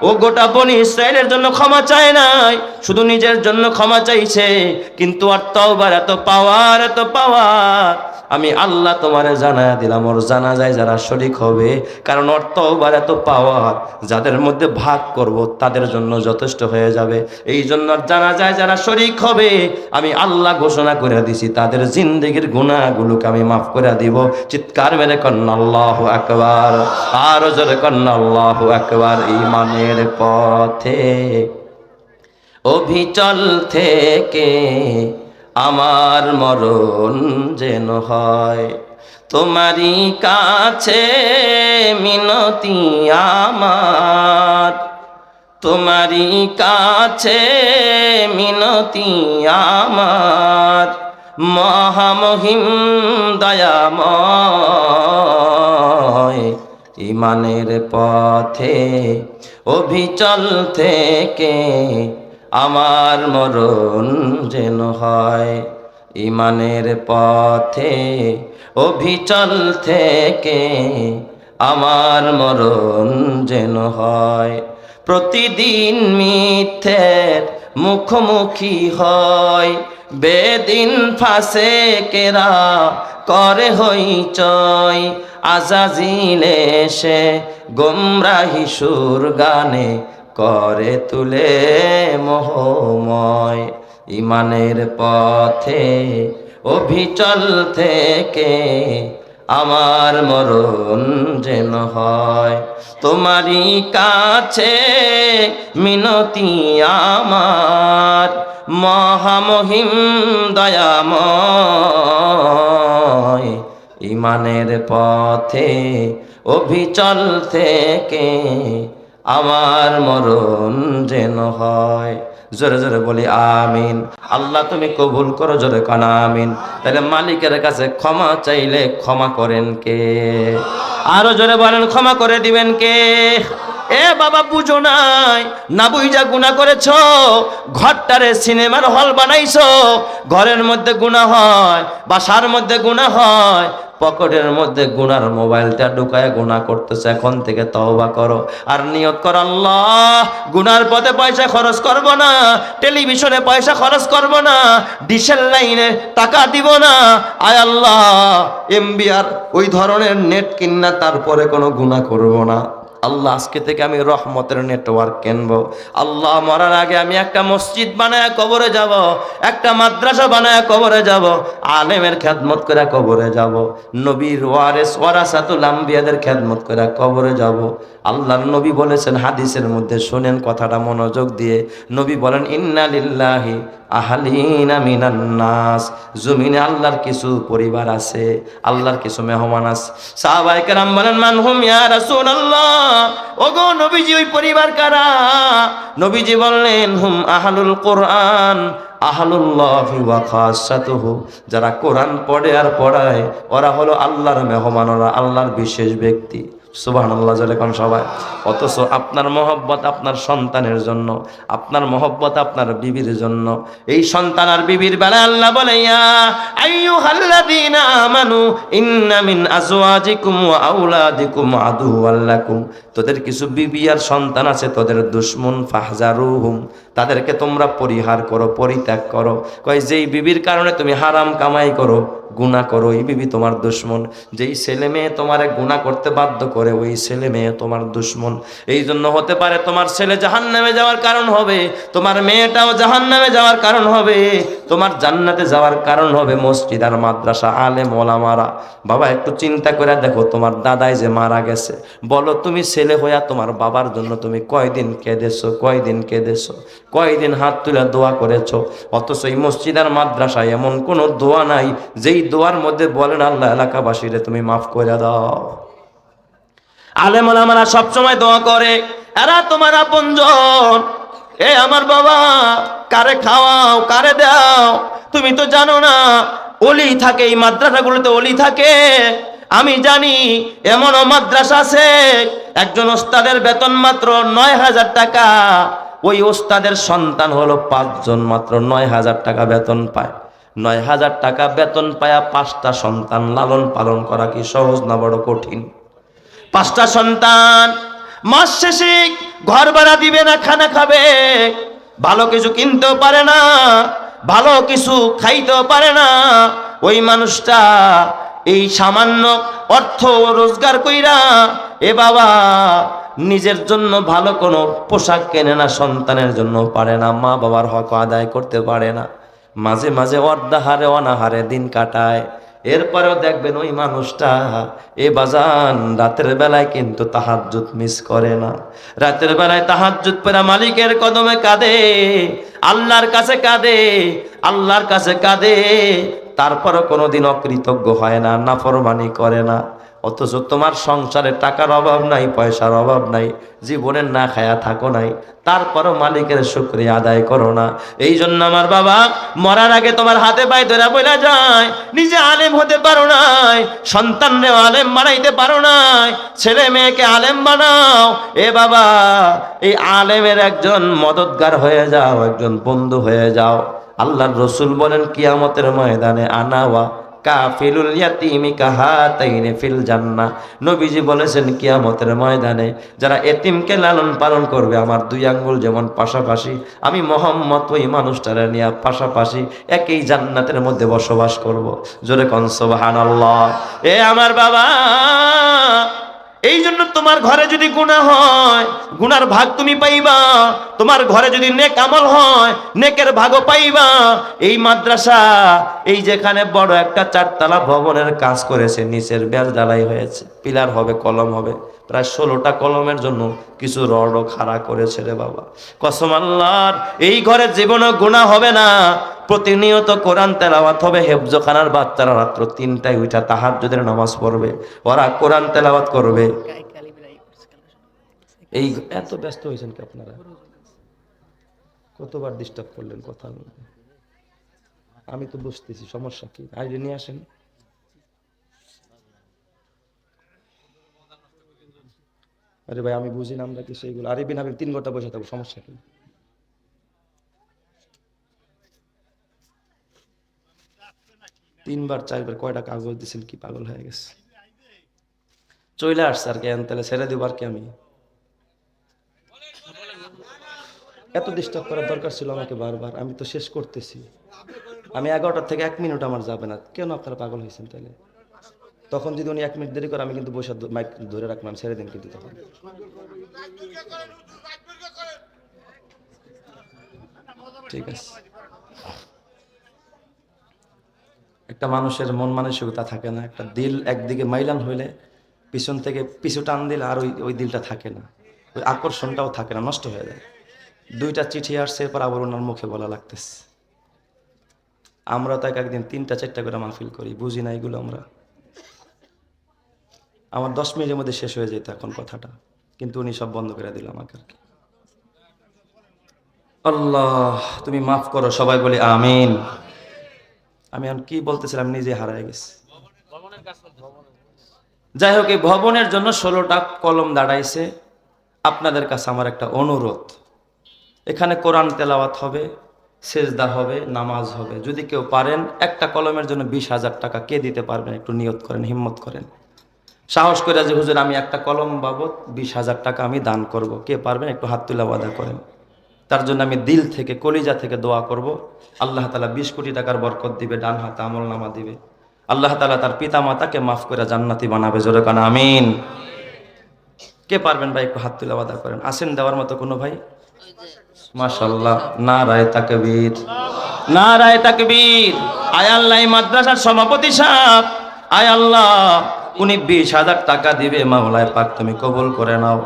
ও গোটা বনি ইসরাইলের জন্য ক্ষমা চায় নাই, শুধু নিজের জন্য ক্ষমা চাইছে। কিন্তু আর তওবার এত পাওয়ার, এত পাওয়ার, আমি আল্লাহ তোমারে জানায়া দিলাম, ওর জানাজায় যারা শরীক হবে, কারণ ওর তওবার এত পাওয়ার, যাদের মধ্যে ভাগ করব তাদের জন্য যথেষ্ট হয়ে যাবে। এই জন্য জানাজায় যারা শরীক হবে, আমি আল্লাহ ঘোষণা করে দিছি তাদের জিন্দেগির গুনাহগুলোকে আমি মাফ করে দিব। চিৎকার মেরে কন্না আল্লাহু আকবার, আর জোরে কন্না আল্লাহু আকবার। ঈমানের পথে অভিচল থেকে আমার মরণ যেন হয়, তোমারই কাছে মিনতি আমার, তোমারই কাছে মিনতি আমার, মহামহিম দয়াময়। ঈমানের পথে অভিচল থেকে আমার মরণ যেন হয়, ঈমানের পথে অভিচল থেকে আমার মরণ যেন হয়। প্রতিদিন মিথ্যের মুখোমুখি হয়, বেদিন ফাসেকেরা করে হইচই, আজাজিল এসে গোমরাহি সুর গানে করে তুলে মোহময়। ঈমানের পথে অভিচল থেকে আমার মরণ যেন হয়, তোমারই কাছে মিনতি আমার, মহামহিম দয়াময়। ঈমানের পথে অভিচল থেকে আমার মরণ যেন হয়। জোরে জোরে বলি আমিন। আল্লাহ তুমি কবুল করো, জোরে কানা আমিন। তাহলে মালিকের কাছে ক্ষমা চাইলে ক্ষমা করেন কে? আরো জোরে বলেন, ক্ষমা করে দিবেন কে? এ বাবা, বুঝো নাই, না বুঝা গুনাহ করেছো, ঘরটারে সিনেমার হল বানাইছো, ঘরের মধ্যে গুনাহ হয়, বাসার মধ্যে গুনাহ হয়, পকেটের মধ্যে গুনার মোবাইলটা ঢুকায় গুনাহ করতেছে। এখন থেকে তওবা করো আর নিয়ত করো, আল্লাহ গুনার পথে পয়সা খরচ করব না, টেলিভিশনে পয়সা খরচ করব না, ডিশেল লাইনে টাকা দিব না, আয় আল্লাহ এমবিআর ওই ধরনের নেট কিনা তারপরে কোনো গুনাহ করব না। আল্লাহ আজকে থেকে আমি রহমতের নেটওয়ার্ক কিনবো। আল্লাহ মরার আগে আমি একটা মসজিদ বানায় কবরে যাব, একটা মাদ্রাসা বানায় কবরে যাব, আলেমের খেদমত করে কবরে যাব, নবীর ওয়ারিস ওয়ারাসাতুল আম্বিয়াদের খেদমত করে কবরে যাব। আল্লাহর নবী বলেছেন হাদিসের মধ্যে, শুনেন কথাটা মনোযোগ দিয়ে, নবী বলেন ইন্না লিল্লাহি আহলিনা মিনান নাস, জমিনে আল্লাহর কিছু পরিবার আছে, আল্লাহর কিছু মেহমান আছে। সাহাবায়ে কেরাম বলেন মানহুম ইয়া রাসূলুল্লাহ, ওগো নবীজি ওই পরিবার কারা? নবীজি বললেন হুম আহলুল কোরআন আহলুল্লাহি ওয়া খাসাতুহু, যারা কোরআন পড়ে আর পড়ায় ওরা হলো আল্লাহর মেহমান, ওরা আল্লাহর বিশেষ ব্যক্তি। সুবহানাল্লাহ জলে কোন সবাই। অথচ আপনার মহব্বত আপনার সন্তানের জন্য, আপনার মহব্বত আপনার বিবির জন্য। এই সন্তান আর বিবির বেলায় আল্লাহ বলে ইয়া আইয়ুহাল্লাযীনা আমানু ইন্না মিন আজওয়াজিকুম ওয়া আওলাদিকুম আদুওয়াল লাকুম, তোদের কিছু বিবি আর সন্তান আছে তোদের দুশমন, ফাহজারুহুম, তাদেরকে তোমরা পরিহার করো, পরিত্যাগ করো। কয় যেই বিবির কারণে তুমি হারাম কামাই করো, গুনাহ করো, ওই বিবি তোমার দুশমন। যেই ছেলে মেয়ে তোমারে গুনাহ করতে বাধ্য করে, ওই ছেলে মেয়ে তোমার দুশমন। এই জন্য হতে পারে তোমার ছেলে জাহান্নামে যাওয়ার কারণ হবে, তোমার মেয়েটাও জাহান্নামে যাওয়ার কারণ হবে, তোমার জান্নাতে যাওয়ার কারণ হবে মসজিদ আর মাদ্রাসা, আলেম ওলামারা। বাবা একটু চিন্তা করে দেখো, তোমার দাদাই যে মারা গেছে, বলো তুমি ছেলে হইয়া তোমার বাবার জন্য তুমি কয়দিন কেঁদেছো, কয়দিন কেঁদেছো, কয়দিন হাত তুলে দোয়া করেছো। অথচ এই মসজিদ আর মাদ্রাসায় এমন কোনো দোয়া নাই যেই দোয়ার মধ্যে বলেন আল্লাহ এলাকাবাসীরে তুমি মাফ করে দাও। আলেম ওলামারা সবসময় দোয়া করে, এরা তোমার আপনজন। এ আমার বাবা, কারে খাওয়াও, কারে দাও, তুমি তো জানো না। ওলি থাকে এই মাদ্রাসাগুলোতে, ওলি থাকে, আমি জানি এমনও মাদ্রাসা আছে একজন ওস্তাদের বেতন মাত্র 9,000 টাকা, ওই ওস্তাদের সন্তান হলো 5 জন, মাত্র 9,000 টাকা বেতন পায়। 9,000 টাকা বেতন পায়া 5টা সন্তান লালন পালন করা কি সহজ না বড় কঠিন? 5টা সন্তান, মাস শেষে ঘর ভাড়া দিবে না, খানা খাবে, ভালো কিছু কিনতেও পারে না, ভালো কিছু খাইতেও পারে না। ওই মানুষটা এই সামান্য অর্থ রোজগার কইরা এ বাবা নিজের জন্য ভালো কোনো পোশাক কেনে না, সন্তানের জন্য পারে না, মা বাবার হক আদায় করতে পারে না, মাঝে মাঝে অর্ধাহারে অনাহারে দিন কাটায়। এরপরেও দেখবেন ওই মানুষটা এ বাজান রাতের বেলায় কিন্তু তাহাজ্জুদ মিস করে না। রাতের বেলায় তাহাজ্জুদ পড়া মালিকের কদমে কাঁদে, আল্লাহর কাছে কাঁদে, আল্লাহর কাছে কাঁদে, তারপরও কোনোদিন অকৃতজ্ঞ হয় না, নাফরমানি করে না। অথচ তোমার সংসারে টাকার অভাব নাই, পয়সার অভাব নাই, জীবনের না খায়া থাকো নাই, তারপরও মালিকের শুকরিয়া আদায় করো না। এই জন্য আমার বাবা মরার আগে তোমার হাতে পায়ে ধরে বলে যায়, নিজে আলেম হতে পারো নাই, সন্তানরেও আলেম বানাইতে পারো নাই, ছেলে মেয়েকে আলেম বানাও। এ বাবা এই আলেমের একজন মদতগার হয়ে যাও, একজন বন্ধু হয়ে যাও। আল্লাহর রসুল বলেন কিয়ামতের ময়দানে আনাওয়া কাফিলুল ইয়াতিমি কাহাতাইনি ফিল জান্নাহ। নবীজি বলেছেন কিয়ামতের ময়দানে যারা এতিমকে লালন পালন করবে আমার 2 আঙ্গুল যেমন পাশাপাশি, আমি মুহাম্মদ ওই মানুষটারে নিয়ে পাশাপাশি একই জান্নাতের মধ্যে বসবাস করব। জোরে কোন সুবহানাল্লাহ। এ আমার বাবা, এই জন্য তোমার ঘরে যদি গুনাহ হয় গুনার ভাগ তুমি পাইবা, তোমার ঘরে যদি নেক আমল হয় নেকের ভাগও পাইবা। এই মাদ্রাসা এই যেখানে বড় একটা 4তলা ভবনের কাজ করেছে, নিচের বেল ঢালাই হয়েছে, পিলার হবে, কলম হবে, প্রায় 16টা কলমের জন্য কিছু রডও খাড়া করেছে রে বাবা। কসম আল্লাহর, এই ঘরে জীবনে গুনাহ হবে না, প্রতিনিয়ত কোরআন তেলাওয়াত হবে। হেফজখানার বাচ্চারা রাত্র 3টায় উঠা তাহাজ্জুদের নামাজ পড়বে, ওরা কোরআন তেলাওয়াত করবে। এই এত ব্যস্ত হয়েছেন কি আপনারা? কতবার ডিস্টার্ব করলেন কথা বলতে? আমি তো বুঝতেছি সমস্যা কি, আইডি নিয়ে আসেন। আরে ভাই আমি বুঝি না, আমরা কি সেইগুলো আরে বিন হাবিব 3 ঘন্টা বসে থাকবো, সমস্যা কি? তিনবার 4বার কয়টা কাগজ দিছেন, কি পাগল হয়ে গেছে? চলে আসছে আর কি, তাহলে ছেড়ে দিব আর কি? আমি এত ডিস্টার্ব করার দরকার ছিল আমাকে বারবার? আমি তো শেষ করতেছি, আমি 11টার থেকে 1 মিনিট আমার যাবে না। কেন আপনারা পাগল হয়েছেন তাহলে? তখন যদি উনি 1 মিনিট দেরি করে, আমি কিন্তু বসে মাইক ধরে রাখলাম, ছেড়ে দিন কিন্তু তখন। ঠিক আছে, একটা মানুষের মন মানসিকতা থাকে না, একটা দিল একদিকে মাইলান হইলে পিছন থেকে পিছু টান দিলে আর ওই দিলটা থাকে না, ওই আকর্ষণটাও থাকে না, নষ্ট হয়ে যায়। 2টা চিঠি আসছে, এরপর আবার ওনার মুখে বলা লাগতেছে। আমরা তো একদিন 3টা 4টা করে মাহফিল করি, বুঝি না এগুলো আমরা। আমার 10 মিনিটের মধ্যে শেষ হয়ে যেত এখন কথাটা, কিন্তু উনি সব বন্ধ করে দিল আমাকে আর কি। আল্লাহ তুমি মাফ করো, সবাই বলি আমিন। আমি এখন কি বলতেছিলাম, নিজে হারায় গেছি। যাই হোক, এই ভবনের জন্য 16টা কলম দাঁড়াইছে। আপনাদের কাছে আমার একটা অনুরোধ, এখানে কোরআন তেলাওয়াত হবে, সেজদা হবে, নামাজ হবে। যদি কেউ পারেন একটা কলমের জন্য 20,000 টাকা কে দিতে পারবেন একটু নিয়ত করেন, হিম্মত করেন, সাহস করে যে হুজুর আমি একটা কলম বাবদ 20,000 টাকা আমি দান করব। কে পারবেন একটু হাত তুলে ওয়াদা করেন। তার জন্য আমি দিল থেকে কলিজা থেকে দোয়া করব। আল্লাহ তাআলা 20 কোটি টাকার বরকত দিবে, ডান হাতে আমলনামা দিবে। আল্লাহ তাআলা তার পিতা মাতাকে মাফ করে জান্নাতি বানাবে। জোরে কান আমিন। কে পারবেন ভাই একটু হাত তুলে ওয়াদা করেন? আসেন দেওয়ার মতো কোনো ভাই? মাশাআল্লাহ, নারায়ে তাকবীর, নারায়ে তাকবীর। আয় আল্লাহ, এই মাদ্রাসার সভাপতি সাহেব, আয় আল্লাহ উনি 20,000 টাকা দিবে, মাওলায় পাক তুমি কবুল করে নাও।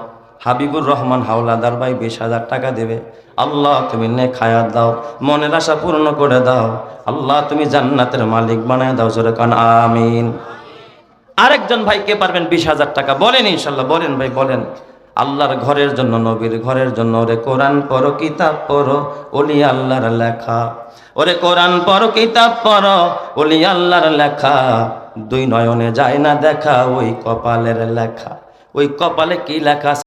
হাবিবুর রহমান হাওলাদার ভাই 20,000 টাকা দেবে। আল্লাহ তুমি নেক হায়াত দাও, মনের আশা পূর্ণ করে দাও। আল্লাহ তুমি জান্নাতের মালিক বানায় দাও। জোরে কান আমিন। আরেকজন ভাই কে পারবেন 20,000 টাকা? বলেন ইনশাল্লাহ, বলেন ভাই বলেন। আল্লাহর ঘরের জন্য, নবীর ঘরের জন্য। ওরে কোরআন পড়ো, কিতাব পড়ো, ওলি আল্লাহর লেখা। ওরে কোরআন পড়ো, কিতাব পড়ো, ওলি আল্লাহর লেখা। দুই নয়নে যায় না দেখা, ওই কপালের লেখা। ওই কপালে কি লেখা